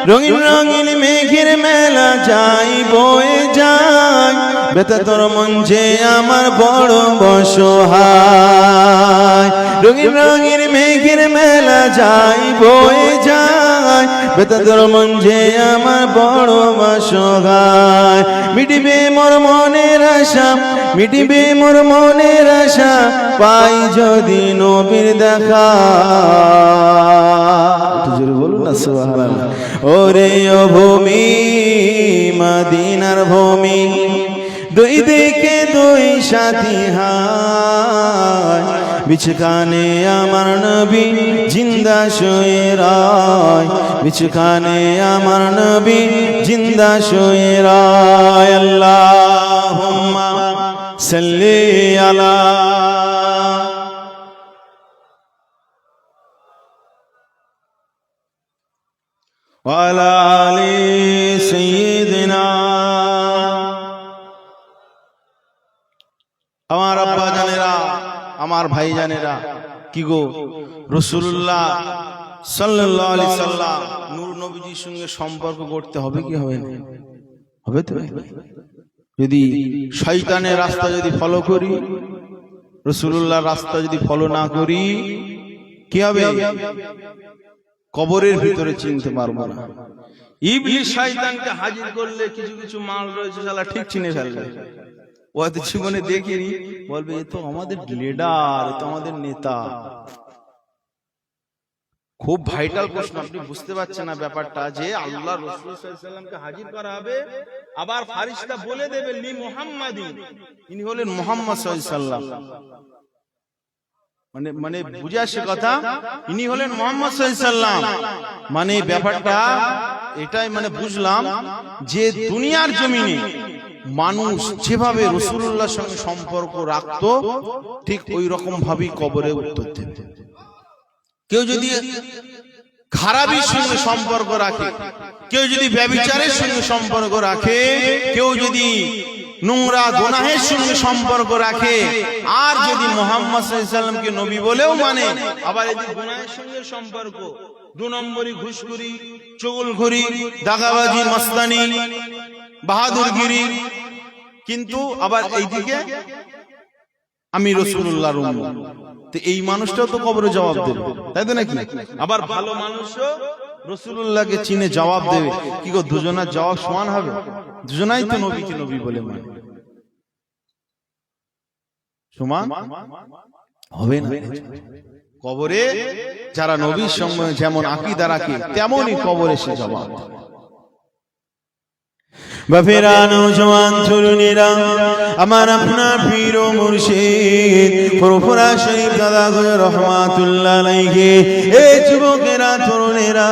রঙিন রঙিন মেঘের মেলা যাই বয়ে যায় বেতা তোর মন যে আমার বড় অসহায় রঙিন রঙিন মেঘের মেলা যাই বয়ে যায় বেতা তোর মন যে আমার বড় অসহায় মিটিবে মোর মনের আশা মিটিবে মোর মনের আশা পাই যদি নবীর দেখা জোরে বলুন না সুবহানাল্লাহ ওরে ও ভূমি মদিনার ভূমি দুই দিকে দুই সাথী হায় বিছকানে আমার নবী জিন্দা শুয়ে রয় বিছকানে আমার নবী জিন্দা শুয়ে রয় আল্লাহুম্মা সাল্লি আলা ওয়ালা আলি সাইয়্যিদিনা আমার আব্বা জানেরা আমার ভাই জানেরা কি গো রাসূলুল্লাহ সাল্লাল্লাহু আলাইহি সাল্লাম নূর নবীজির সঙ্গে সম্পর্ক করতে হবে কি হবে না হবে তো যদি শয়তানের রাস্তা যদি ফলো করি রাসূলুল্লাহর রাস্তা যদি ফলো না করি কি হবে কবরের ভিতরে চিনতে পারবো না ইবলিস শয়তানকে হাজির করলে কিছু কিছু মাল রয়েছে শালা ঠিক চিনে ফেলবে ও হয়তো জীবনে দেখিনি বলবে এ তো আমাদের লিডার এ তো আমাদের নেতা খুব ভাইটাল প্রশ্ন আপনি বুঝতে পারছেন না ব্যাপারটা যে আল্লাহ রাসূল সাল্লাল্লাহু আলাইহি সাল্লামকে হাজির করা হবে আবার ফেরেশতা বলে দেবে লি মুহাম্মাদিন ইনি হলেন মুহাম্মদ সাল্লাল্লাহু আলাইহি সাল্লাম মানে বুঝে আসছে কথা ইনি হলেন মুহাম্মদ সাল্লাল্লাহু আলাইহি সাল্লাম মানে ব্যাপারটা এটাই মানে বুঝলাম যে দুনিয়ার জমিনে মানুষ যেভাবে রাসূলুল্লাহর সঙ্গে সম্পর্ক রাখতো ঠিক ওই রকম ভাবেই কবরে উত্তর দেবে কেউ যদি খারাপির সঙ্গে সম্পর্ক রাখে কেউ যদি ব্যভিচারের সঙ্গে সম্পর্ক রাখে কেউ যদি নোংরা গুনাহের সঙ্গে সম্পর্ক রাখে আর যদি মুহাম্মদ সাল্লাল্লাহু আলাইহি সাল্লামকে নবী বলেও মানে আবার এই গুনাহের সঙ্গে সম্পর্ক দু নম্বরই ঘুষখুরি চুগলখুরি দাগাবাজি মস্তানি বাহাদুরগিরি কিন্তু আবার এইদিকে আমি রাসূলুল্লাহর উম্মত তো এই মানুষটাও তো কবরে জবাব দেবে তাই তো নাকি আবার ভালো মানুষও রাসূলুল্লাহকে চিনে জবাব দেবে কি গো দুজনের জবাব সমান হবে দুজনাই তো নবীকে নবী বলে মানে সমান হবে না কবরে যারা নবীর সঙ্গে যেমন আকীদা রাখে তেমনই কবরে সে জবাব বাফেরা নওজওয়ান তরুণীরা আমার আপনার পীর ও মুর্শিদ ফুরফুরা শরীফ দাদা গো রহমাতুল্লাহ আলাইহি এই যুবকেরা তরুণেরা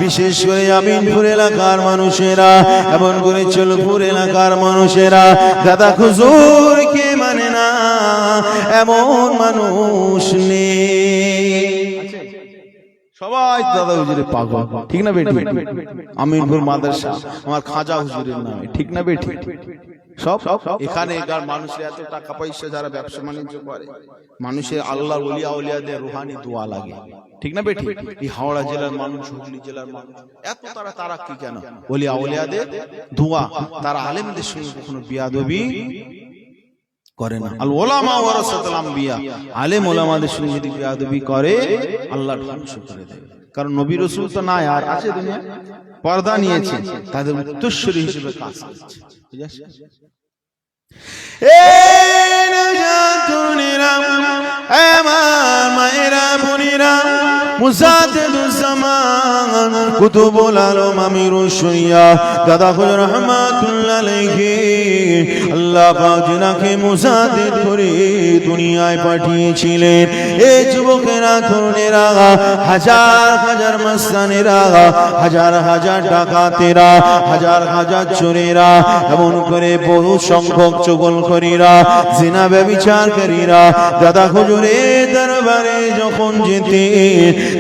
বিশেষ করে আমিনপুর এলাকার মানুষেরা এমন করে চলপুর এলাকার মানুষেরা দাদা হুজুরকে মানে না এমন মানুষ নেই সবাই দাদা হুজুরের পাগল ঠিক না বেটি আমিনপুর মাদ্রাসা আমার খাজা হুজুরের নামে ঠিক না বেটি সব এখানেকার মানুষের এত টাকা পয়সা, যারা ব্যবসা বাণিজ্য করে, মানুষের আল্লাহর ওলিয়া ওলিয়াদের রুহানি দোয়া লাগে, ঠিক না বেটি? এই হাওড়া জেলার মানুষ, হুগলি জেলার মানুষ এত তারা কি কেন? ওলিয়া ওলিয়াদের দোয়া, তারা আলেমদের সঙ্গে কখনো বিয়াদবি করে না। আল উলামা ওয়ারাসাতুল আম্বিয়া, আলেম ওলামাদের সঙ্গে যদি বিয়াদবি করে আল্লাহ ধ্বংস করে দেবে। কারণ নবী রাসূল তো নাই আর আছে দুনিয়া, পর্দা নিয়েছে, তাদের উত্তরসূরি হিসেবে কাজ করছে। বুঝাচ্ছে? এই নজাতুনিরা, আমার মায়েরা বোনেরা, মুজাদ্দিদুজ্জামান কুতুবুল আলম আমিরুশ শরিয়া দাদা হুজুর রহমাতুল্লাহ আলাইহি, আল্লাহ পাক যিনাকে মুজাদ্দিদ করে দুনিয়ায় পাঠিয়েছিলেন। এই যুবকেরা, তরুণেরা, হাজার হাজার মাস্তানেরা, হাজার হাজার ডাকাতেরা, হাজার হাজার চোরেরা, এমন করে বহু সংখ্যক চগলখড়িরা, জিনা ব্যভিচারকারীরা দাদা হুজুরের দরবারে যখন যেতে,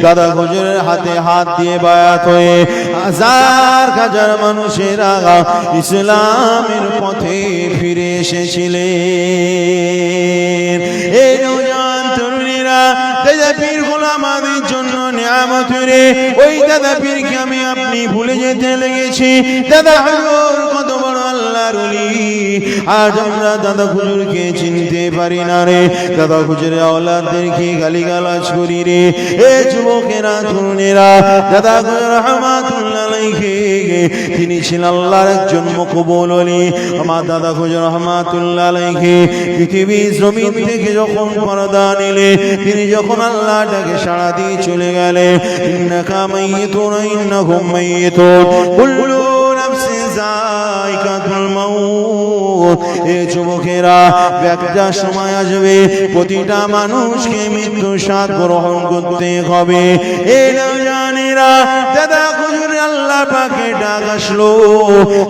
দাদা হুজুরের হাতে হাত দিয়ে বায়াত হয়ে হাজার হাজার মানুষেরা ইসলামের পথে ফিরে এসেছিলেন। এই নওজোয়ান তরুণীরা দাদা পীর গোলামাদের জন্য নিয়ামত রে, ওই দাদা পীরকে আমি আপনি ভুলে যেতে লেগেছি। দাদা হুজুর কত বড় আল্লাহর ওলি, আজ আমরা দাদা হুজুরকে চিনতে পারি না রে। দাদা হুজুরের আওলাদদেরকে গালিগালাজ করি রে। এ যুবকেরা, তরুণেরা, দাদা হুজুর রহমাতুল্লাহ আলাইহি তিনি ছিলেন আল্লাহর একজন মকবুল ওলি। আমার দাদা হুজুর রহমাতুল্লাহ আলাইহি পৃথিবীর জমিন থেকে যখন পর্দা নিলে, তিনি যখন আল্লাহটাকে সাড়া দিয়ে চলে গেলেন, ইন্নাকা মাইয়িতুন ইন্নাহুম মাইয়িতুন কুল্লু নাফসিন যায়িকাতুল মাউত। এ যুবকেরা, একটা সময় আসবে প্রতিটা মানুষকে মৃত্যু স্বাদ গ্রহণ করতে হবে। এ নওজোয়ানেরা, দাদা হুজুর আল্লাহ পাকে ডাক আসলো,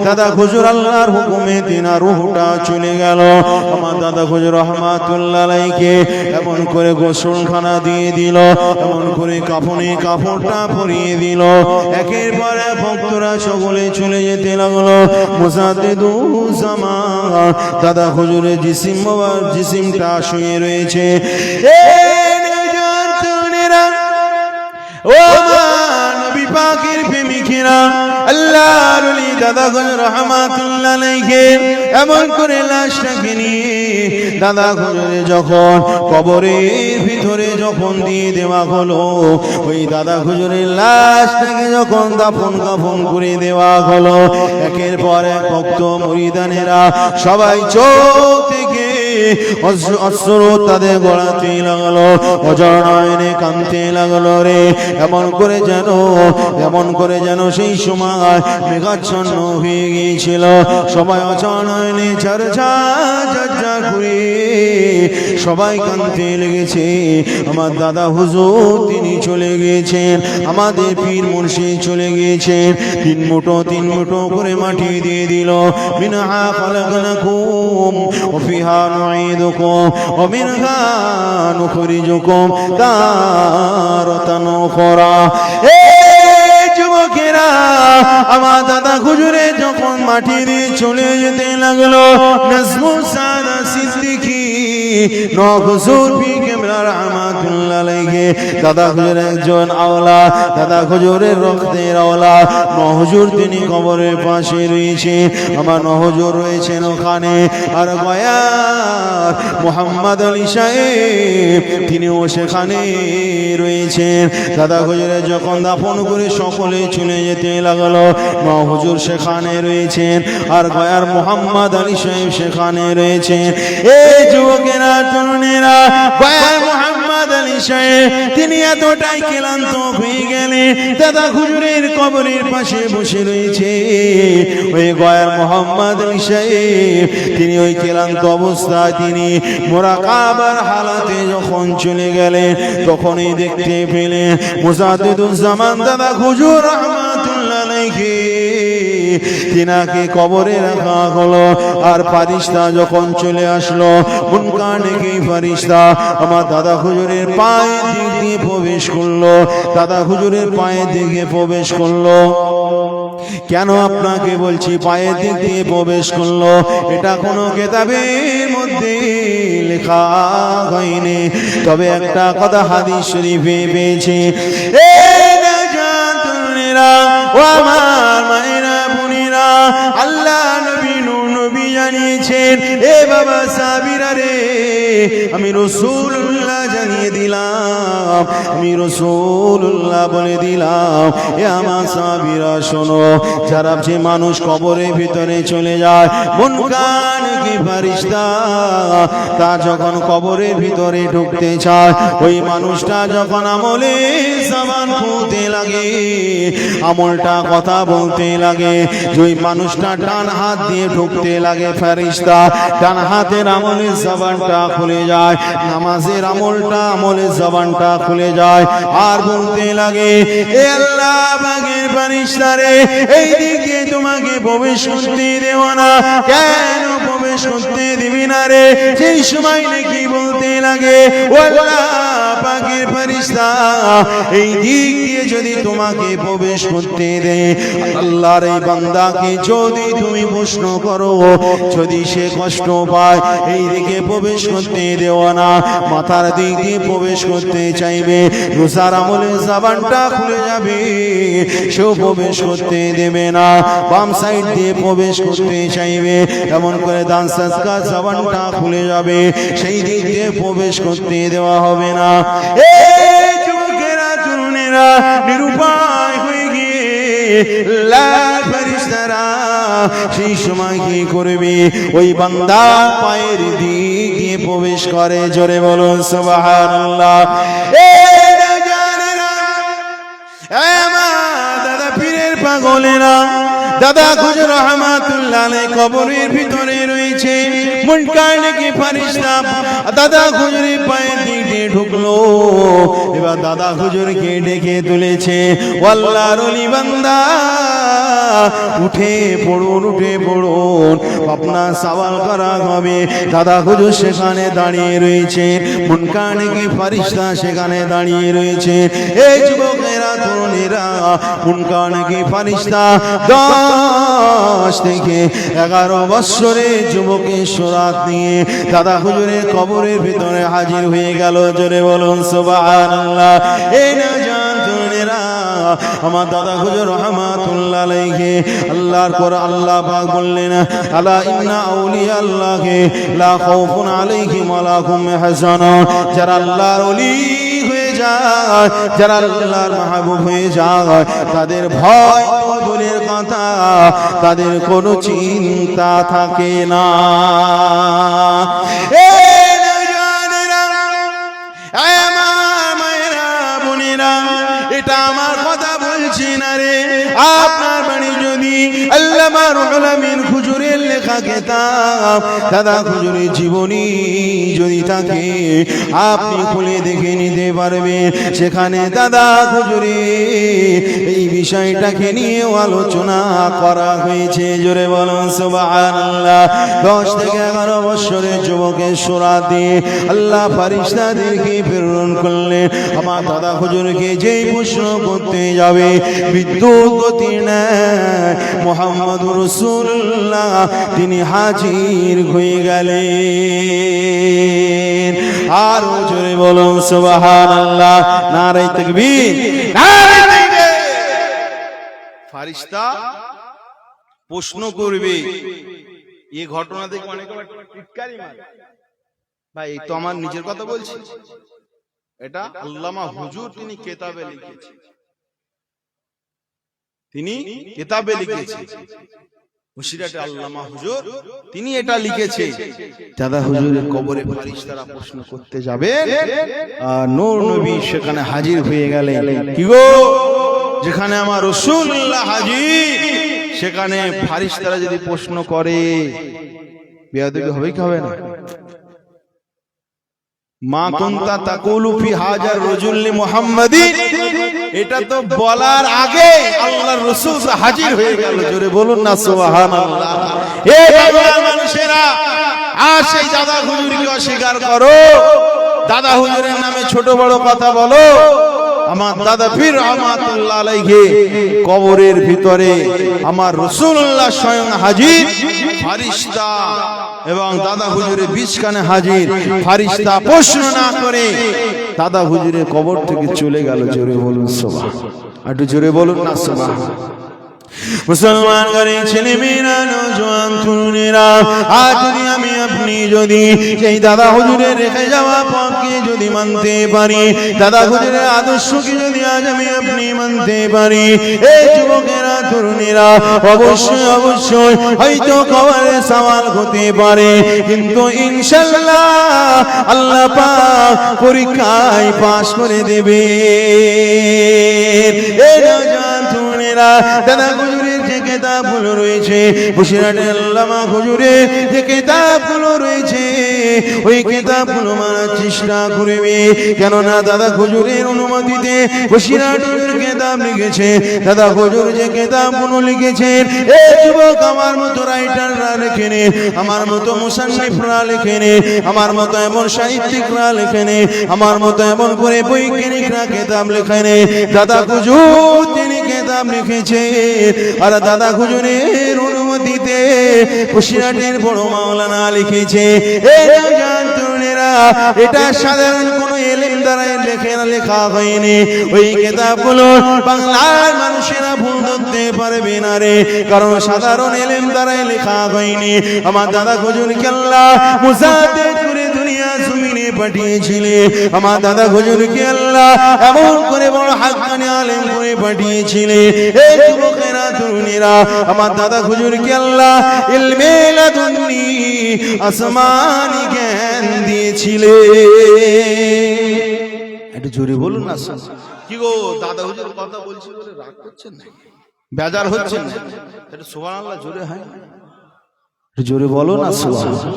দাদা হুজুর আল্লাহর হুকুমে তিনার রূহটা চলে গেল। আমার দাদা হুজুর রহমাতুল্লাহ আলাইহি এমন করে গোসলখানা দিয়ে দিল, এমন করে কাফনে কাপড়টা পরিয়ে দিল। একের পর এক ভক্তরা সকলে চলে যেতে লাগলো। মুজাদ্দিদুজ্জামান দাদা হুজুরের জিসিমটা শুয়ে রয়েছে। এই নওজোয়ান তরুণেরা, ও নবী পাকের প্রেমিকেরা, আল্লাহর ওলি দাদা হুজুর রহমাতুল্লাহ আলাইহি এমন করে লাশটাকে নিয়ে দাদা হুজুরে যখন কবরের ভিতরে যখন দিয়ে দেওয়া হলো, ওই দাদা হুজুরের লাশটাকে যখন দাফন কাফন করে দেওয়া হলো, একের পর এক ভক্ত মুরিদানেরা সবাই চোখ থেকে অশ্রু তাদের গড়াতে লাগলো, অজর নয়নে কাঁদতে লাগলো রে। এমন করে যেন সেই সময় মেঘাচ্ছন্ন হয়ে গিয়েছিল। সবাই অজর নয়নে ঝরঝর করে সবাই কাঁদতে লেগেছে। আমার দাদা হুজুর তিনি চলে গিয়েছেন, আমাদের পীর মুর্শিদ চলে গিয়েছেন। তিন মুঠো করে মাটি দিয়ে দিল। মিনহা খালাকনাকুম ওয়া ফিহা নুঈদুকুম ওয়া মিনহা নুখরিজুকুম তারাতান উখরা। এই যুবকেরা, আমার দাদা হুজুরে যখন মাটি দিয়ে চলে যেতে লাগলো, নাজমুল সাদা সিদ্দিকী নওহুজুর পীর কেবলা রহমাতুল্লাহ আলাইহি দাদা হুজুর একজন আওলা, দাদা হুজুরের রক্তের আওলা। নওহুজুর তিনি কবরের পাশে রয়েছে, আমার নওহুজুর রয়েছেন ওখানে। আর গয়ার মোহাম্মদ আলী সাহেব তিনিও সেখানে রয়েছেন। দাদা হুজুরে যখন দাফন করে সকলে চলে যেতে লাগলো, নওহুজুর সেখানে রয়েছেন, আর গয়ার মোহাম্মদ আলী সাহেব সেখানে রয়েছেন। এই যুবকেরা, তরুণেরা, গয়ার মোহাম্মদ আলী সাহেব তিনি এতটাই ক্লান্ত হয়ে গেলেন, দাদা হুজুরের কবরের পাশে বসে রয়েছে। ওই গয়ার মোহাম্মদ আলী সাহেব তিনি ওই ক্লান্ত অবস্থায় তিনি মুরাকাবার হালাতে যখন চলে গেলেন, তখনই দেখতে পেলেন মুজাদ্দিদুজ্জামান দাদা হুজুর রহমাতুল্লাহ আলাইহি তিনাকে কবরে রাখা হলো। আর ফারিস্তা যখন চলে আসলো, মুনকার নেকি ফারিস্তা আমার দাদা হুজুরের পায়ের দিকে প্রবেশ করলো, দাদা হুজুরের পায়ের দিকে প্রবেশ করলো। কেন আপনাকে বলছি পায়ের দিক দিয়ে প্রবেশ করলো, এটা কোনো কেতাবের মধ্যে লেখা হয়নি, তবে একটা কথা হাদিস শরীফে পেয়েছি। ও আমার মায়েরা বোনেরা, আল্লাহ নবী নূর নবী জানিয়েছেন, এ বাবা সাহাবীরা রে, আমি রাসূলুল্লাহ জানিয়ে দিলাম, আমি রাসূলুল্লাহ বলে দিলাম, এ আমার সাহাবীরা শোনো, যারা যে মানুষ কবরের ভিতরে চলে যায়, মুনকার কি ফেরেশতা তা যখন কবরের ভিতরে ঢুকতে চায়, ওই মানুষটা যখন আমলে সামান খুঁতে লাগে, আমলটা কথা বলতে লাগে, ওই মানুষটা ডান হাত দিয়ে ঢুকতে লাগে, ফেরেশতা ডান হাতের আমলের জবানটা খুলে যায়, নামাজের আমলটা আমলের জবানটা খুলে যায়, আর বলতে লাগে, এ আল্লাহ পাকের ফেরেশতা রে, এই দিকে তোমাকে প্রবেশ করতে দেব না, কেন প্রবেশ করতে দিবি না রে? সেই সময় নাকি বলতে লাগে, ও আল্লাহ পাকের ফেরেশতা, এই দিক দিয়ে যদি তোমাকে প্রবেশ করতে দে, আল্লাহর এই বান্দাকে যদি তুমি প্রশ্ন করো, যদি সে কষ্ট পায়, এই দিকে প্রবেশ করতে দেও না, মাথার দিক দিয়ে প্রবেশ করতে চাইবে, রোজার আমলের জবানটা খুলে যাবে, সেও প্রবেশ করতে দেবে না, বাম সাইড দিয়ে প্রবেশ করতে চাইবে, এমন করে দান সাদকার জবানটা খুলে যাবে, সেই দিক দিয়ে প্রবেশ করতে দেওয়া হবে না। এই যুবকেরা তরুণেরা নিরুপায় হয়ে গিয়ে ফেরেশতারা সেই সময় কি করবে? ওই বান্দা পায়ের দিক দিয়ে প্রবেশ করে, জোরে বলুন সুবহানাল্লাহ। দাদা পীরের পাগলেরা, দাদা হুজুর রহমাতুল্লাহ আলাইহি কবরের ভিতরে রয়েছে, মুনকার নাকি ফেরেশতা দাদা হুজুরের পায়ের দিক দিয়ে ঢুকলো, এবার দাদা হুজুরকে ডেকে তুলেছে, আল্লাহর ওলি বান্দা উঠে পড়ুন, উঠে পড়ুন, আপনার সওয়াল করা হবে। দাদা হুজুর সেখানে দাঁড়িয়ে রয়েছে, মুনকার নাকি ফেরেশতা সেখানে দাঁড়িয়ে রয়েছে। এই যুবকেরা তরুণেরা, মুনকার নাকি ফেরেশতা 10 থেকে 11 বছরের যুবকের সুরাত নিয়ে দাদা হুজুরের কবরের ভিতরে হাজির হয়ে গেল, জোরে বলুন সুবহানাল্লাহ। এই না জান তরুণেরা, আমার দাদা হুজুর রহমাতুল্লাহ আলাইহি আল্লাহর কোরআন আল্লাহ পাক বললেন, আলা ইন্না আউলিয়া আল্লাহি লা খাউফুন আলাইহিম ওয়া লা হুম ইয়াহজানুন, যারা আল্লাহর ওলি হয়ে যায়, যারা আল্লাহর মাহবুব হয়ে যায়, তাদের ভয় দূরের কথা, তাদের কোনো চিন্তা থাকে না। এটা আমার কথা বলছি না রে, আপনার বাড়ি যদি আল্লামা রুহুল আমিন হুজুরের লেখা কিতাব দাদা হুজুরের জীবনী যদি থাকে, আপনি খুলে দেখে নিতে পারবেন, সেখানে দাদা হুজুরের এই বিষয়টাকে নিয়ে আলোচনা করা হয়েছে, জোরে বলুন সুবহানাল্লাহ। 10 থেকে 11 বছরের যুবকের সুরাত দিয়ে আল্লাহ ফেরেশতাদেরকে প্রেরণ করলেন, আমার দাদা হুজুরকে যেই প্রশ্ন করতে যাবে, বিদ্যুৎ গতি নেয় মুহাম্মদুর রাসূলুল্লাহ তিনি হাজির হয়ে গেলেন। আর জোরে বলুন সুবহানাল্লাহ, নারে তাকবীর, নারে তাকবীর। ফেরেশতা প্রশ্ন করবে, এই ঘটনা দেখে অনেকে টিটকারি মারে, ভাই এই তো আমার নিজের কথা বলছি, এটা আল্লামা হুজুর তিনি কিতাবে লিখেছেন, তিনি কিতাবে লিখেছেন, মুশিরাতে আল্লামা হুজুর তিনি এটা লিখেছে। দাদা হুজুরের কবরে ফেরেশতারা প্রশ্ন করতে যাবে, আর নূর নবী সেখানে হাজির হয়ে গেলেন। কি গো, যেখানে আমার রাসূলুল্লাহ হাজির, সেখানে ফেরেশতারা যদি প্রশ্ন করে, বেয়াদবি হবে কি হবে না? মা কুনতা তাকুলু ফি হাজার রাজুলি মুহাম্মাদিন, এটা তো বলার আগে আল্লাহর রাসূল হাজির হয়ে গেল, জোরে বলুন না সুবহানাল্লাহ। এই বাংলার মানুষেরা, আর সেই দাদা হুজুরকে অস্বীকার করো, দাদা হুজুরের নামে ছোট বড় কথা বলো, আমার দাদা পীর রহমাতুল্লাহ আলাইহি কবরের ভিতরে আমার রাসূলুল্লাহ স্বয়ং হাজির, ফারিস্তা এবং দাদা হুজুরের বিছখানে হাজির। ফারিস্তা প্রশ্ন না করে দাদা হুজুরের কবর থেকে চলে গেল। জোরে বলুন সুবহানাল্লাহ, একটু জোরে বলুন না সুবহানাল্লাহ। মুসলমান ঘরের ছেলে মেয়েরা, নওজোয়ান তরুণেরা, আজ যদি আমি আপনি যদি সেই দাদা হুজুরের রেখে যাওয়া পথকে যদি মানতে পারি, দাদা হুজুরের আদর্শকে যদি আজ আমি আপনি মানতে পারি, এই যুবকেরা তরুণেরা অবশ্যই অবশ্যই হয়তো কবরে সওয়াল হতে পারে, কিন্তু ইনশাআল্লাহ আল্লাহ পাক পরীক্ষায় পাস করে দেবে। এই নওজোয়ান তরুণেরা, দাদা হুজুরের যে কিতাবগুলো রয়েছে, বসিরহাটের আল্লামা হুজুরের যে কিতাবগুলো রয়েছে, ওই কিতাবগুলো মানার চেষ্টা করবে। কেননা দাদা হুজুরের অনুমতিতে বসিরহাট হুজুর কিতাব লিখেছে। দাদা হুজুর যে কিতাবগুলো লিখেছেন, এই যুবক আমার মতো রাইটাররা লেখেন, আমার মতো মুসান্নিফরা লেখেন, আমার মতো এমন সাহিত্যিকরা লেখেন, আমার মতো এমন করে বৈজ্ঞানিকরা কিতাব লেখেন। দাদা হুজুর তিনি কিতাব লিখেছে, আর দাদা হুজুরের অনুমতিতে বসিরহাটের বড় মাওলানা লিখেছে। এই নওজোয়ান তরুণেরা, এটা সাধারণ কোনো এলেম দ্বারা লেখা হয়নি। ওই কিতাবগুলো বাংলার মানুষেরা ভুল ধরতে পারবে না রে, কারণ সাধারণ এলেম দ্বারা লেখা হয়নি। আমার দাদা হুজুরকে আল্লাহ মুজাদ্দিদ করে দুনিয়া জমিনে পাঠিয়েছিলেন। আমার দাদা হুজুরকে আল্লাহ এমন করে বড় হাক্কানি আলেম করে পাঠিয়েছিলেন। এই যুবকেরা তরুণেরা, আমার দাদা হুজুরকে আল্লাহ ইলমে লাদুন্নি আসমানি জ্ঞান দিয়েছিলেন। একটু জোরে বলুন না। কি গো দাদা হুজুর কথা বলছি বলে রাগ করছেন না, বেজার হচ্ছেন না? একটু সুবহানাল্লাহ জোরে হয়, একটু জোরে বলো না সুবহানাল্লাহ।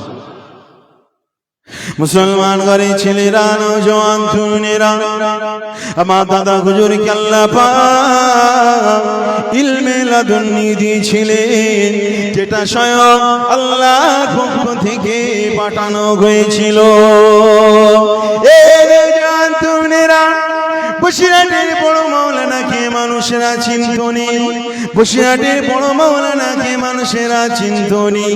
মুসলমান ঘরের ছেলেরা, নওজোয়ান তরুণেরা, আমার দাদা হুজুরকে আল্লাহ পাক ইলমে লাদুন্নি দিয়েছিলেন, যেটা স্বয়ং আল্লাহর পক্ষ থেকে পাঠানো হয়েছিল। এই নওজোয়ান তরুণেরা, বসিরহাটের বড় মাওলানাকে মানুষেরা চিন্তনি, বসিরহাটের বড় মাওলানাকে মানুষেরা চিন্তনি।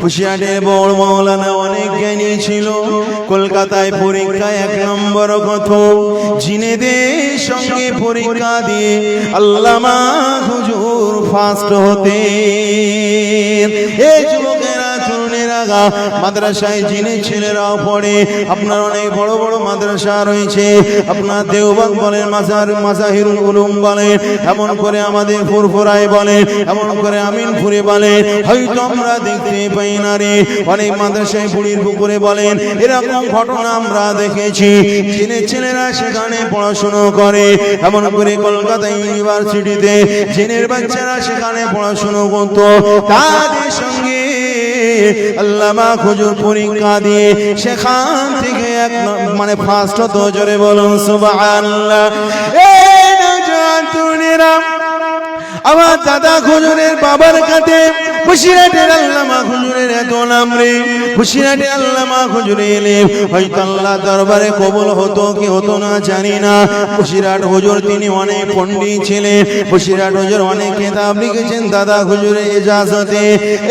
বসিরহাটের বড় মাওলানা অনেক জ্ঞানী ছিল। কলকাতায় পরীক্ষায় 1 নম্বর কত, জিনেদের সঙ্গে পরীক্ষা দিয়ে আল্লামা হুজুর ফার্স্ট হতেন। এই যুবকেরা তরুণেরা, মাদ্রাসায় জিনে ছেলেরাও পড়ে। আপনার অনেক বড় বড় মাদ্রাসা রয়েছে, আপনার দেওবন্দ বলেন, মাজাহিরুল উলুম বলেন, এমন করে আমাদের ফুরফুরায় বলেন, এমন করে আমিনপুরে বলেন, হয়তো আমরা দেখতে পাই না রে। অনেক মাদ্রাসায় বুড়ির পুকুরে বলেন, এরকম ঘটনা আমরা দেখেছি। জিনের ছেলেরা সেখানে পড়াশোনা করে। এমন করে কলকাতা ইউনিভার্সিটিতে জিনের বাচ্চারা সেখানে পড়াশোনা করতো। তাদের সঙ্গে আল্লামা হুজুর পরীক্ষা দিয়ে সেখান থেকে মানে ফার্স্ট হতো। জোরে বলুন সুবহানাল্লাহ। এই নওজোয়ান তরুণেরা, আমার দাদা হুজুরের বাবার কাছে বসিরহাটের আল্লামা হুজুরের এত নাম রে। বসিরহাটের আল্লামা হুজুর এলে হয়তো আল্লাহ দরবারে কবুল হতো কি হতো না জানি না। বসিরহাট হুজুর তিনি অনেক পণ্ডিত ছিলেন। বসিরহাট হুজুর অনেক কিতাব লিখেছেন দাদা হুজুরের ইজাজতে।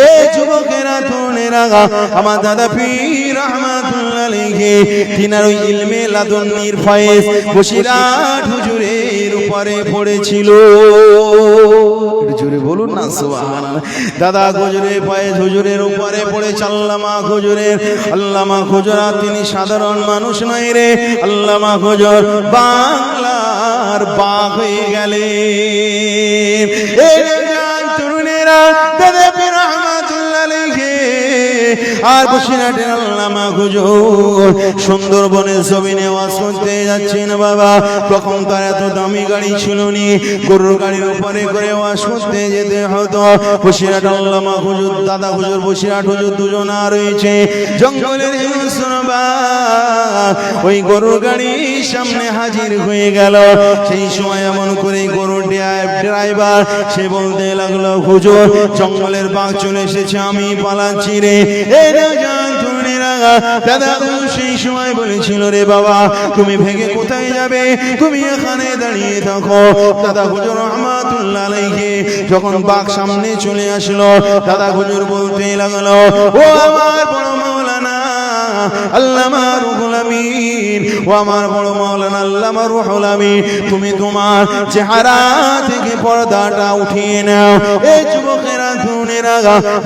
এই যুবকেরা তরুণেরা, আমার দাদা পীর রহমাতুল্লাহ আলাইহি তিনার ওই ইলমে লাদুন্নির ফয়েজ বসিরহাট হুজুরের উপরে পড়েছিল। জোরে বলুন না সুবহানাল্লাহ। দাদা হুজুরের ফয়েজ হুজুরের উপরে পড়েছে আল্লামা হুজুরের। আল্লামা হুজুর তিনি সাধারণ মানুষ নয় রে, আল্লামা হুজুর বাংলার বাঘ হয়ে গেলেন। এই তরুণেরা, দাদা পীর রহমাতুল্লাহ আলাইহি আর বসিরহাটের আল্লামা হুজুর সুন্দরবনের জমিনে ওয়াজ করতে যাচ্ছেন। বাবা, তখনকার এত দামি গাড়ি ছিল নি, গরুর গাড়ির উপরে করে ওয়াজ করতে যেতে হতো। বসিরহাট আল্লামা হুজুর, দাদা হুজুর, বসিরহাট হুজুর দুজনা রয়েছে জঙ্গলের ওই গরুর গাড়ির সামনে হাজির হয়ে গেল। সেই সময় এমন করে গরুর ড্রাইভার সে বলতে লাগলো, হুজুর জঙ্গলের বাঘ চলে এসেছে, আমি পালাচ্ছি রে। এই নওজোয়ান তরুণেরা, দাদা সেই সময় বলেছিল, রে বাবা তুমি ভেগে কোথায় যাবে, তুমি এখানে দাঁড়িয়ে থাকো। দাদা হুজুর রহমাতুল্লাহ আলাইহি যখন বাঘ সামনে চলে আসলো, দাদা হুজুর বলতে লাগলো, ও আমার বড় মাওলানা আল্লামা রুহুল আমিন, ও আমার বড় মাওলানা আল্লামা রুহুল আমিন, তুমি তোমার চেহারা থেকে পর্দাটা উঠিয়ে নাও। এই যুবকেরা ধুনেরা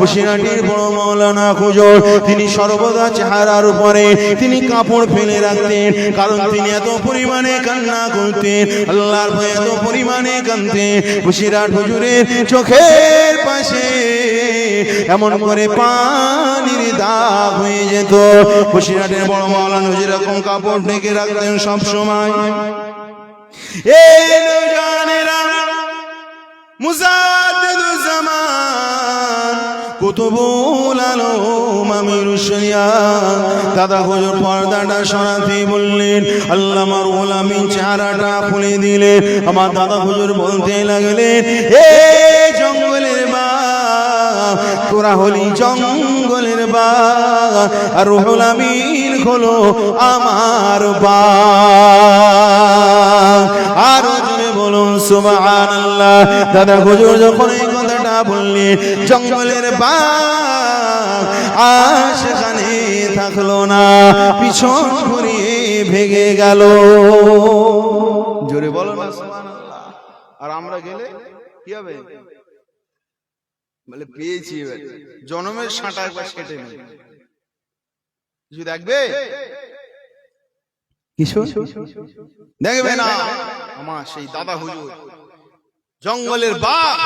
বসিরহাটের বড় মাওলানা হুজুর তিনি সর্বদা চেহারার উপরে তিনি কাপড় ফেলে রাখতেন, কারণ তিনি এত পরিমাণে কান্না করতেন, আল্লাহর ভয়ে এত পরিমাণে কাঁদতেন। বসিরহাট হুজুরের চোখের পাশে এমন করে পানির দাগ হয়ে যেত। বসিরহাটের বড় মাওলানা হুজুর এরকম কাপড় ঢেকে রাখতেন সব সময়। এই নওজওয়ানেরা মুজাদ্দিদুজ জামান কুতুবুল আলম আমিরুশ শরিয়াত দাদা হুজুর পর্দাটা সরাতে বললেন, আল্লামা রুহুল আমিন চেহারাটা খুলে দিলেন। আমার দাদা হুজুর বলতে লাগলেন, এই জঙ্গলের বাঘ, তোরা হলি জঙ্গলের বাঘ, আর রুহুল আমিন হলো আমার বাঘ। আর জোরে বলুন সুবহানাল্লাহ। দাদা হুজুর যখন এই কথাটা বললেন, জঙ্গলের বাঘ আর সেখানে থাকলো না, পিছন ঘুরিয়ে ভেগে গেল। জোরে বলো না সুবহানাল্লাহ। আর আমরা গেলে কি হবে? বলে পেয়েছি, এবার জনমের সাঁটা একবার সেটে নেই, কিছু দেখবে, কিছু দেখবে না। আমার সেই দাদা হুজুর জঙ্গলের বাঘ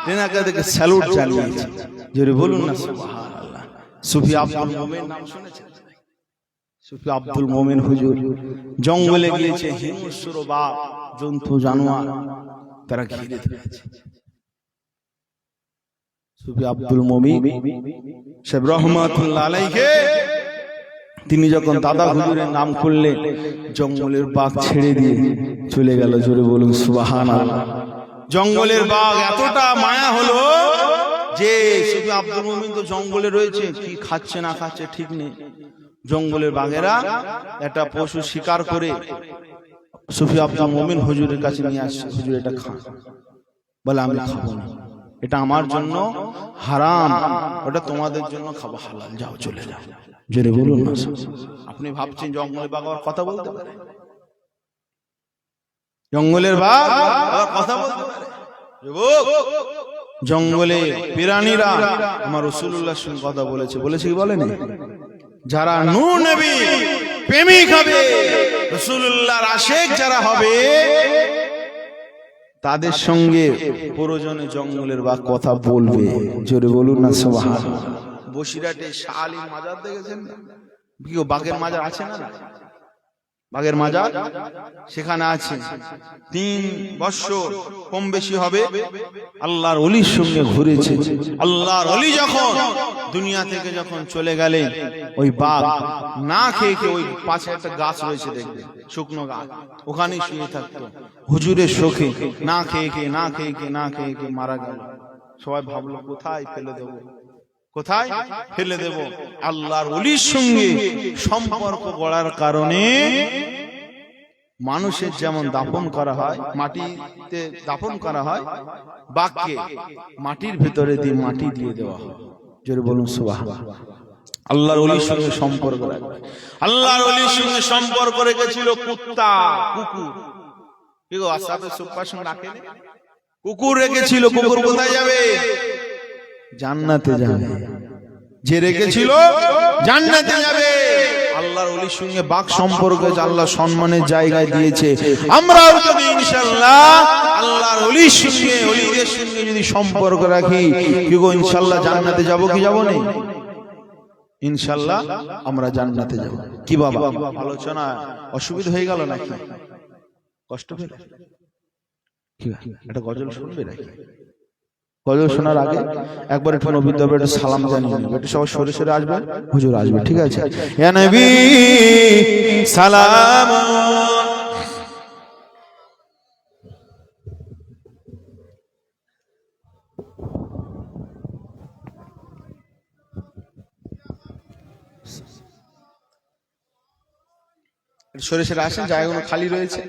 তেনাকে দেখে স্যালুট চালিয়েছে। জোরে বলুন না সুবহানাল্লাহ। সুফি আব্দুল মোমেন নাম শুনেছেন? সুফি আব্দুল মোমেন হুজুর জঙ্গলে গিয়েছে, হিংস্র বাঘ জন্তু জানোয়ার তারা ঘিরে ধরেছে। সুফি আব্দুল মোমিন সাহেব রহমাতুল্লাহ আলাইহি তিনি যখন দাদা হুজুরের নাম করলেন, জঙ্গলের বাঘ ছেড়ে দিয়ে চলে গেল। জোরে বলুন সুবহানাল্লাহ। জঙ্গলের বাঘ এতটা মায়া হলো যে সুফি আব্দুল মোমিন তো জঙ্গলে রয়েছে, কি খাচ্ছে না খাচ্ছে ঠিক নেই। জঙ্গলের বাঘেরা একটা পশু শিকার করে সুফি আব্দুল মোমিন হুজুরের কাছে নিয়ে আসছে, হুজুর এটা খান। বলে আমি খাবো না, এটা আমার জন্য হারাম, ওটা তোমাদের জন্য খাবো হালাল, যাও চলে যাও। জোরে বলুন না। আপনি ভাবছেন জঙ্গলের বাঘ আবার কথা বলতে পারে? জঙ্গলের বাঘ আবার কথা বলতে পারে? জঙ্গলে প্রাণীরা আমার রাসূলুল্লাহর সঙ্গে কথা বলেছে, বলেছে কি বলেনি? যারা নূর নবী প্রেমিক হবে, রাসূলুল্লাহর আশিক যারা হবে, তাদের সঙ্গে প্রয়োজনে জঙ্গলের বাঘ কথা বলবে। জোরে বলুন না সুবহানাল্লাহ। বসিরহাটে শাহ আলীর মাজার দেখেছেন না? কি বাঘের মাজার আছে না? বাঘের মাজার সেখানে আছে। 3 বছর কম বেশি হবে আল্লাহর ওলির সঙ্গে ঘুরেছে। আল্লাহর ওলি যখন দুনিয়া থেকে যখন চলে গেলেন, ওই বাঘ না খেয়ে খেয়ে ওই পাশে একটা গাছ রয়েছে দেখবে, শুকনো গাছ, ওখানে শুয়ে থাকতো। হুজুরের শোকে না খেয়ে খেয়ে না খেয়ে খেয়ে না খেয়ে খেয়ে মারা গেল। সবাই ভাবলো কোথায় ফেলে দেবো, কোথায় ফেলে দেব। আল্লাহর ওলির সঙ্গে সম্পর্ক গড়ার কারণে মানুষের যেমন দাফন করা হয়, মাটিতে দাফন করা হয়, বাঘকে মাটির ভিতরে দিয়ে মাটি দিয়ে দেওয়া হয়। জোরে বলুন সুবহানাল্লাহ। আল্লাহর ওলির সঙ্গে সম্পর্ক রাখবে। আল্লাহর ওলির সঙ্গে সম্পর্ক রেখেছিল কুত্তা, কুকুর। কি গো আসহাবে সুফার সঙ্গে রাখেন? কুকুর রেখেছিল। কুকুর কোথায় যাবে? জান্নাতে যাবে। যে রেখেছিল জান্নাতে যাবে। আল্লাহর ওলির সঙ্গে বাক সম্পর্ক আল্লাহ সম্মানের জায়গায় দিয়েছে। আমরাও যদি ইনশাআল্লাহ আল্লাহর ওলির সঙ্গে, ওলিদের সঙ্গে যদি সম্পর্ক রাখি, কি গো ইনশাআল্লাহ জান্নাতে যাব কি যাব না? ইনশাআল্লাহ আমরা জান্নাতে যাব। কি বাবা আলোচনা অসুবিধা হয়ে গেল নাকি? কষ্ট পেলে? কি একটা গজল শুনবে নাকি? গজল শোনার আগে একবার একটু নবীর দরবারে একটু সালাম জানিয়ে নেবে। একটু সবাই সরে সরে আসবে, হুজুর আসবে, ঠিক আছে? ইয়া নবী সালাম। সরে সরে আসেন, জায়গাগুলো খালি রয়েছে।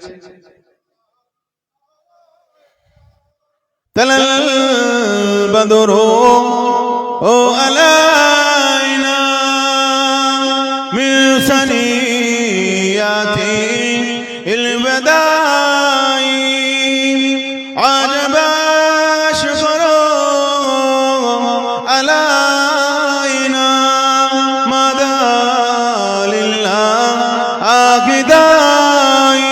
তালাল বাদরু ও আলাইনা মিন সানিয়াতি ইল বাদাই আজবা শুকরু আলাইনা মাদালিল্লাহ আকিদাই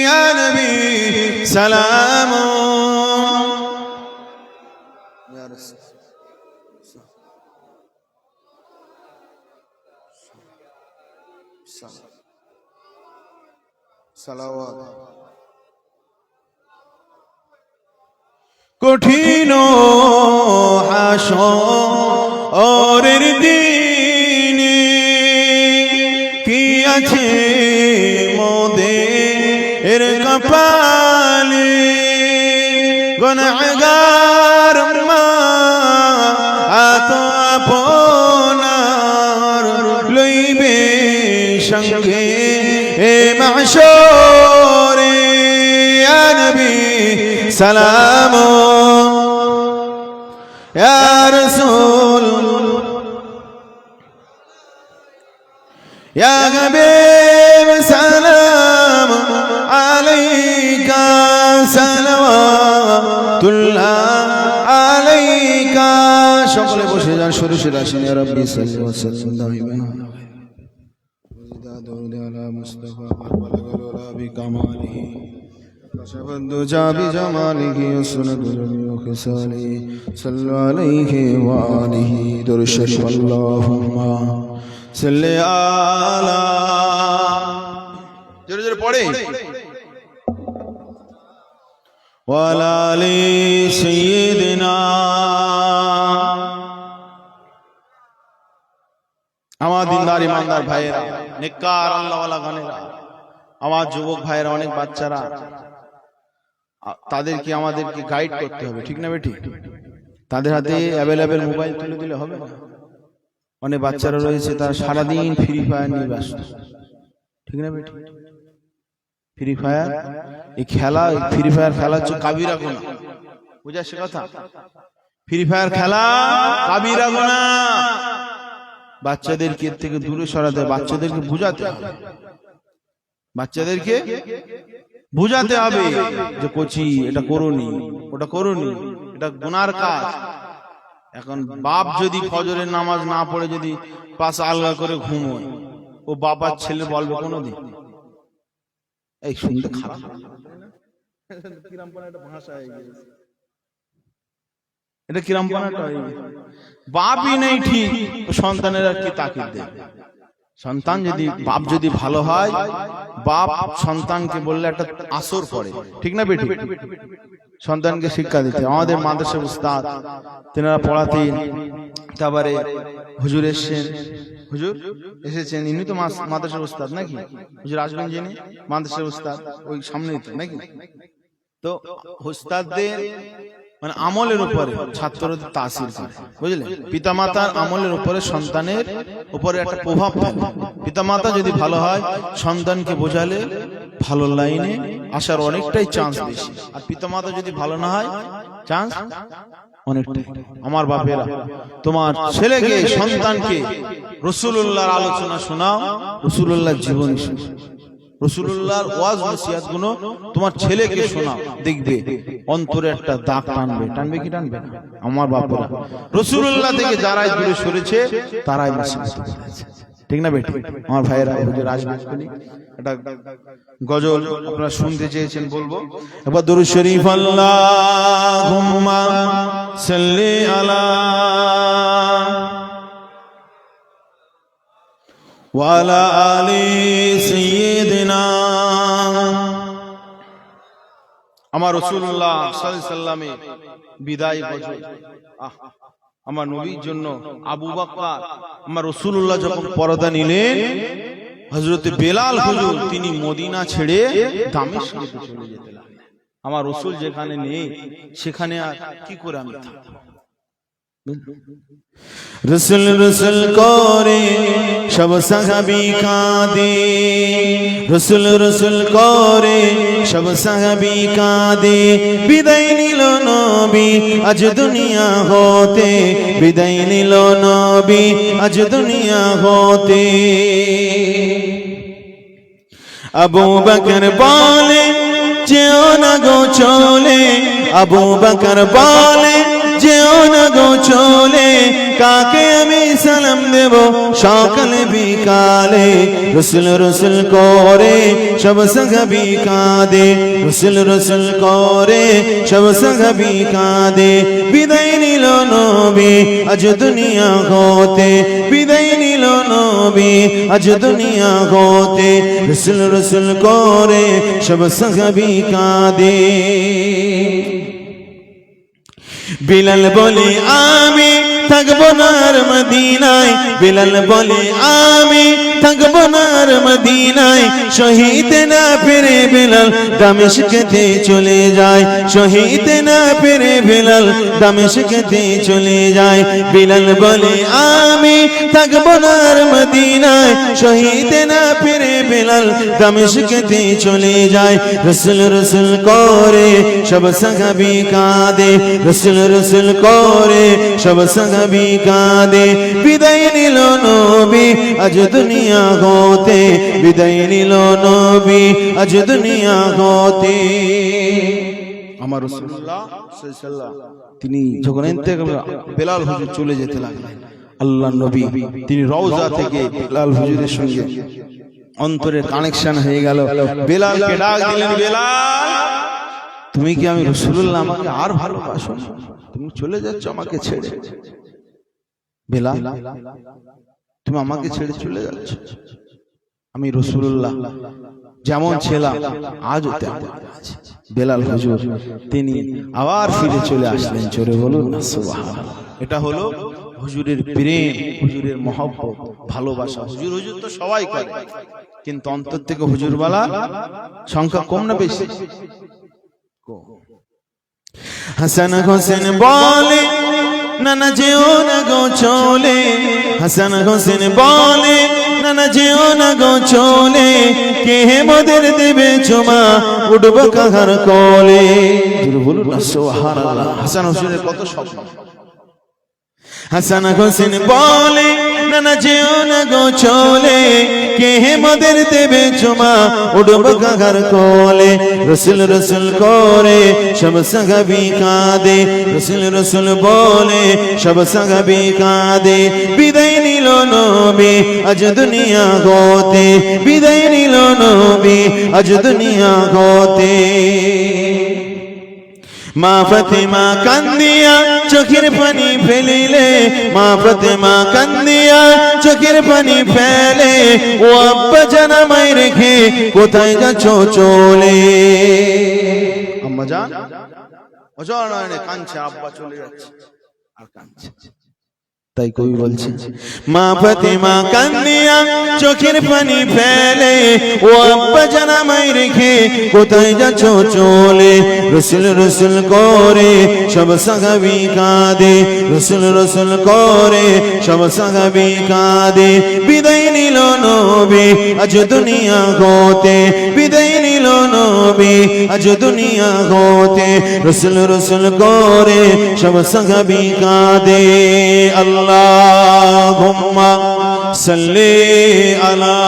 ইয়া নবী সালাম কঠিন হাসরের দিনে কি আছে মোদের কপালে গুনাহগার মা আত আপনার লইবে সঙ্গে এ মাহশরে ইয়া নবী সালাম ইয়া রাসূল ইয়া হাবিব সালাম আলাইকা সালাওয়াতুল্লাহ আলাইকা। সকলে বসে যান, সরে সরে আসেন। ইয়া রাব্বি সাল্লি ওয়া সাল্লিম দাইমান দরুদ আলা মুস্তাফা বালাগাল ওয়া বিকামালিহি كشف الدجى بجماله وسنة جميع خصاله صلوا عليه وآله درود الشريف اللهم صل على জোরে জোরে পড়ে وعلى آل سيدنا। আমার দিনদার ইমানদার ভাইয়েরা, নেককার আল্লাহওয়ালা গানেরা, আমার যুবক ভাইয়েরা, অনেক বাচ্চারা, তাদেরকে আমাদেরকে গাইড করতে হবে, ঠিক না বেটি? তাদের হাতে অ্যাভেলেবেল মোবাইল তুলে দিলে হবে না। অনেক বাচ্চারা রয়েছে তারা সারাদিন ফ্রি ফায়ার নিয়ে ব্যস্ত, ঠিক না বেটি? ফ্রি ফায়ার এই খেলা, ফ্রি ফায়ার খেলা হচ্ছে কাবিরা গুনাহ, বুঝাচ্ছে কথা? ফ্রি ফায়ার খেলা কাবিরা গুনাহ। বাচ্চাদেরকে এর থেকে দূরে সরাতে, বাচ্চাদেরকে বুঝাতে হবে, বাচ্চাদেরকে বুঝাতে হবে যে কোচি এটা করোনি, ওটা করোনি, এটা গুনার কাজ। এখন বাপ যদি ফজরের নামাজ না পড়ে যদি পাশ আলগা করে ঘুমোয়, ও বাবার ছেলে বলবে কোনোদিন? এই শুনতে খারাপ, এটা কিরামপানাটা হয়ে গেছে। বাপই নেই ঠিক, সন্তানের আর কি তাকিদ দেবে? সন্তান যদি, বাপ যদি ভালো হয়, বাপ সন্তানকে বললে একটা আসর পড়ে, ঠিক না বেটি? সন্তানকে শিক্ষা দিতে। আমাদের মাদ্রাসার উস্তাদ তেনারা পড়াতেন, তারপরে হুজুর এসেছেন, ইনি তো মাদ্রাসার উস্তাদ নাকি? হুজুর আসবেন যিনি মাদ্রাসার উস্তাদ, ওই সামনেই তো নাকি? তো উস্তাদদের মানে আমলের উপরে ছাত্রদের তাসির করে, বুঝলেন? পিতামাতার আমলের উপরে সন্তানের উপরে একটা প্রভাব ফেলে। পিতামাতা যদি ভালো হয়, সন্তানকে বোঝালে ভালো লাইনে আসার অনেকটাই চান্স বেশি। আর পিতামাতা যদি ভালো না হয়, চান্স অনেকটাই। আমার বাপেরা, তোমার ছেলেকে, সন্তানকে রাসূলুল্লাহর আলোচনা শোনাও, রাসূলুল্লাহর জীবনী শোনাও, রাসূলুল্লাহর ওয়াজ নসিহত গুলো তোমার ছেলেকে শোনাও, দেখবে অন্তরে একটা দাগ টানবে। টানবে কি টানবে না? আমার বাপেরা, রাসূলুল্লাহ থেকে যারাই দূরে সরেছে তারাই মুসিবতে পড়েছে, ঠিক না বেটি? আমার ভাইয়েরা, হুজুর আসবে, একটা গজল আপনারা শুনতে চেয়েছেন, বলবো একবার দরুদ শরীফ। আল্লাহুম্মা সাল্লি আলা ওয়া আলা আলি সাইয়্যিদিনা। আমার রাসূলুল্লাহ সাল্লাল্লাহু আলাইহি ওয়াসাল্লামের বিদায় গজল। আমার নবীর জন্য আবু বকর, আমার রাসূলুল্লাহ যখন পরদা নিলেন, হযরত বেলাল হুজুর তিনি মদিনা ছেড়ে দামেস্কে চলে যেতে লাগলেন। আমার রাসূল যেখানে নেই সেখানে আর কি করে আমি থাকবো? রসুল রসুল করে সব সাহাবী কাঁদে, রসুল রসুল করে সব সাহাবী কাঁদে। বিদায় নিল নবী আজ দুনিয়া হতে, বিদায় নিল নবী আজ দুনিয়া হতে। আবু বকর বলে যেও না গো চলে, আবু বকর বলে যেও না গো চলে, কাকে আমি সালাম দেব সকালে বিকালে। রসুল রসুল করে সব সাহাবী কাঁদে, রসুল রসুল করে সব সাহাবী কাঁদে। বিদায় নিল নবী আজ দুনিয়া হতে, বিদায় নিল নবী আজ দুনিয়া হতে। রসুল রসুল করে সব সাহাবী কাঁদে। বিলাল বলে আমি থাকবো না আর মদিনায়, বিলাল বলে আমি থাকবো না আর মদিনায়। শহীদ না ফিরে বিলাল দামেস্কেতে চলে যায়, শহীদ না ফিরে বিলাল দামেস্কেতে চলে যায়। বিলাল বলে আমি থাকবো না আর মদিনায়, শহীদ না ফিরে বিলাল দামেস্কেতে চলে যায়। রসুল রসুল করে সব সাহাবী কাঁদে, রসুল রসুল করে সব সাহাবী কাঁদে। বিদায় নিল নবী আজ দুনিয়া হতে, বিদায় নিল নবী আজ দুনিয়া হতে। আমার রাসূলুল্লাহ সাল্লাল্লাহু আলাইহি ওয়াসাল্লাম তিনি যখন বেলাল হুজুর চলে যেতে লাগলেন, আল্লাহ নবী তিনি রওজা থেকে বেলাল হুজুরের সঙ্গে অন্তরের কানেকশন হয়ে গেল। বেলালকে ডাক দিলেন, বেলাল তুমি কি আমি রাসূলুল্লাহ আমাকে আর ভালোবাসো? তুমি চলে যাচ্ছ আমাকে ছেড়ে। বেলাল তুমি আমাকে ছেড়ে চলে যাচ্ছ? আমি রাসূলুল্লাহ যেমন ছিলাম আজও তেমন আছি। বেলাল হুজুর তিনি আবার ফিরে চলে আসলেন। জোরে বলুন না সুবহানাল্লাহ। এটা হলো হুজুরের প্রেম, হুজুরের মহব্বত, ভালোবাসা। হুজুর হুজুর তো সবাই করে, কিন্তু অন্তর থেকে হুজুরওয়ালা সংখ্যা কম না বেশি? হাসান হোসেন বলে নানা যেও না গো চলে, হাসান হোসেন বলে নানা যেও না গো চলে। কে মোদের দেবে চুমা উঠব কাহার কোলে। বলুন না সুবহানাল্লাহ। হাসান হোসেনের কত স্বপ্ন। হাসান হোসেন বলে নানা যেও না গো চলে, কে মোদের দেবে চুমা উঠব কাহার কোলে। রসুল রসুল করে সব সাহাবী কাঁদে, রসুল রসুল বলে সব সাহাবী কাঁদে। বিদায় নিল নবী আজ দুনিয়া হতে, বিদায় নিল নবী আজ দুনিয়া হতে। মা ফাতেমা কান্দিয়া চোখের পানি ফেলিলে, মা ফাতেমা কান্দিয়া চোখের পানি ফেলে। ও আব্বা জান আমায় রেখে কোথায় যাচ্ছ চলে? আম্মা জান অজর নয়নে কাঁদছে, আব্বা চলে যাচ্ছে আর কাঁদছে। তাই কবি বলছে, মা ফাতেমা কান্দিয়া চোখের পানি ফেলে। ও আব্বা জান আমায় রেখে কোথায় যাচ্ছ চলে? রসুল রসুল করে সব সাহাবী কাঁদে, রসুল রসুল করে সব সাহাবী কাঁদে। বিদায় নিল নবী আজ দুনিয়া হতে, বিদায় নিল নবী আজ দুনিয়া হতে। রসুল রসুল করে সব সাহাবী কাঁদে। আল্লাহুম্মা সাল্লি আলা।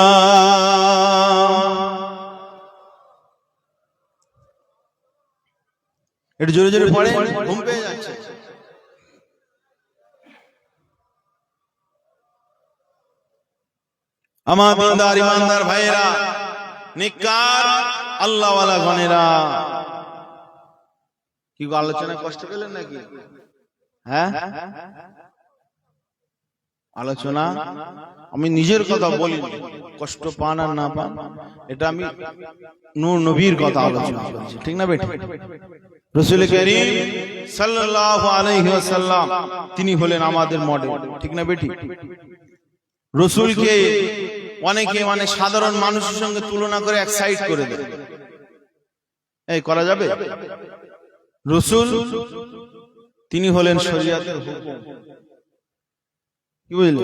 একটু জোরে জোরে পড়ে, ঘুম পেয়ে যাচ্ছে। আমার দিনদার ইমানদার ভাইয়েরা, নেককার আল্লাহওয়ালা গণেরা, কি গো আলোচনায় কষ্ট পেলেন নাকি? হ্যাঁ, আলোচনা আমি নিজের কথা বলি, কষ্ট পান আর না পান এটা আমি নূর নবীর কথা আলোচনা করছি, ঠিক না বেটা? রাসূল করিম সাল্লাল্লাহু আলাইহি ওয়াসাল্লাম তিনি হলেন আমাদের মডেল, ঠিক না বেটি? রাসূলকে অনেকে মানে সাধারণ মানুষের সঙ্গে তুলনা করে এক সাইড করে দেয়। এই করা যাবে? রাসূল তিনি হলেন শরীয়তের হুকুম। কি বুঝলেন?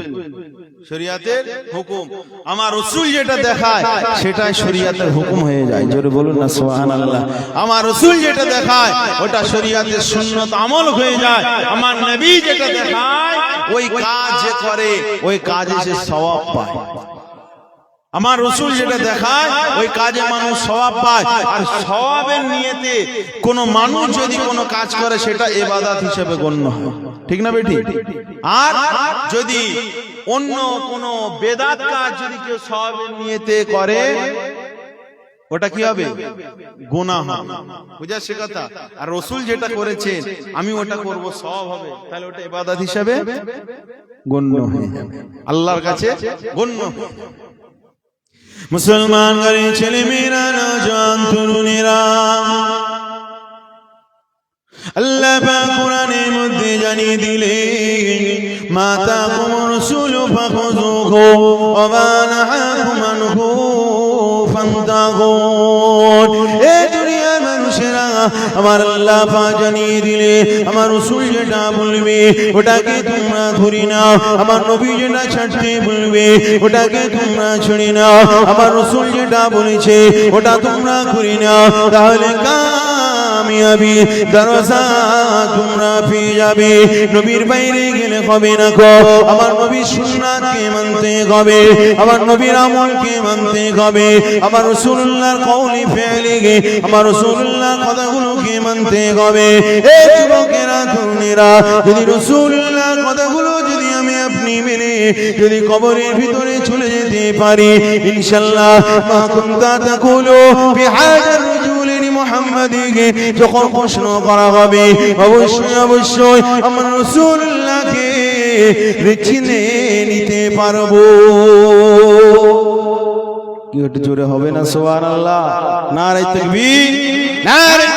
শরীয়তের হুকুম। আমার রাসূল যেটা দেখায় সেটাই শরীয়তের হুকুম হয়ে যায়। জোরে বলুন না সুবহানাল্লাহ। আমার রাসূল যেটা দেখায় ওটা শরীয়তের সুন্নাত আমল হয়ে যায়। আমার নবী যেটা দেখায় ওই কাজ যে করে ওই কাজে সে সওয়াব পায়। আমার রাসূল যেটা দেখায় ওই কাজে মানুষ সওয়াব পায়। আর সওয়াবের নিয়তে কোন মানুষ যদি কোনো কাজ করে সেটা ইবাদত হিসেবে গণ্য হয়। ঠিক না বেটি? আর যদি অন্য কোন বেদাত কাজ যদি কেউ সওয়াবের নিয়তে করে ওটা কি হবে? গুনাহ হবে। বুঝাচ্ছে কথা? আর রাসূল যেটা করেছেন আমি ওটা করব সওয়াব হবে, তাহলে ওটা ইবাদত হিসেবে গণ্য হয়ে যাবে, আল্লাহর কাছে গণ্য হবে। মুসলমান ঘরে ছেলে মেয়েরা নওজোয়ান তরুণেরা আল্লাহ পাক কোরআনের মধ্যে জানিয়ে দিলেন মা তাকুম রাসূলু ফাখুযুহু ওয়া মা নাহাকুম আনহু ফান্তাহুন। এ দুনিয়ার মানুষেরা আমার আল্লাহ পাক জানিয়ে দিলে আমার রাসূল যেটা বলবে ওটাকে তোমরা ধরে নাও, আমার নবী যেটা ছাড়তে বলবে ওটাকে তোমরা ছেড়ে নাও, আমার রাসূল যেটা বলেছে ওটা তোমরা করে নাও, তাহলে কামিয়াবি দরজা তোমরা পেয়ে যাবে। নবীর বাইরে গেলে হবে না গো, আমার নবীর সুন্নাতকে মানতে হবে, আমার নবীর আমলকে মানতে হবে, আমার রাসূলুল্লাহর কওলি ফেলে আমার রাসূলুল্লাহর কথাগুলোকে মানতে হবে। এই যুবকেরা তরুণেরা যদি রাসূলুল্লাহর কথাগুলো যদি আমি আপনি মেনে যদি কবরের ভিতরে চলে যেতে পারি ইনশাআল্লাহ মা কুনতা তাকুলু বিহাদার রাজুলিন মুহাম্মাদিকে যখন প্রশ্ন করা হবে অবশ্যই অবশ্যই আমার রাসূলুল্লাহকে চিনে নিতে পারবো। কি একটু জোরে হবে না সুবহানাল্লাহ? নারে তাকবীর, নারে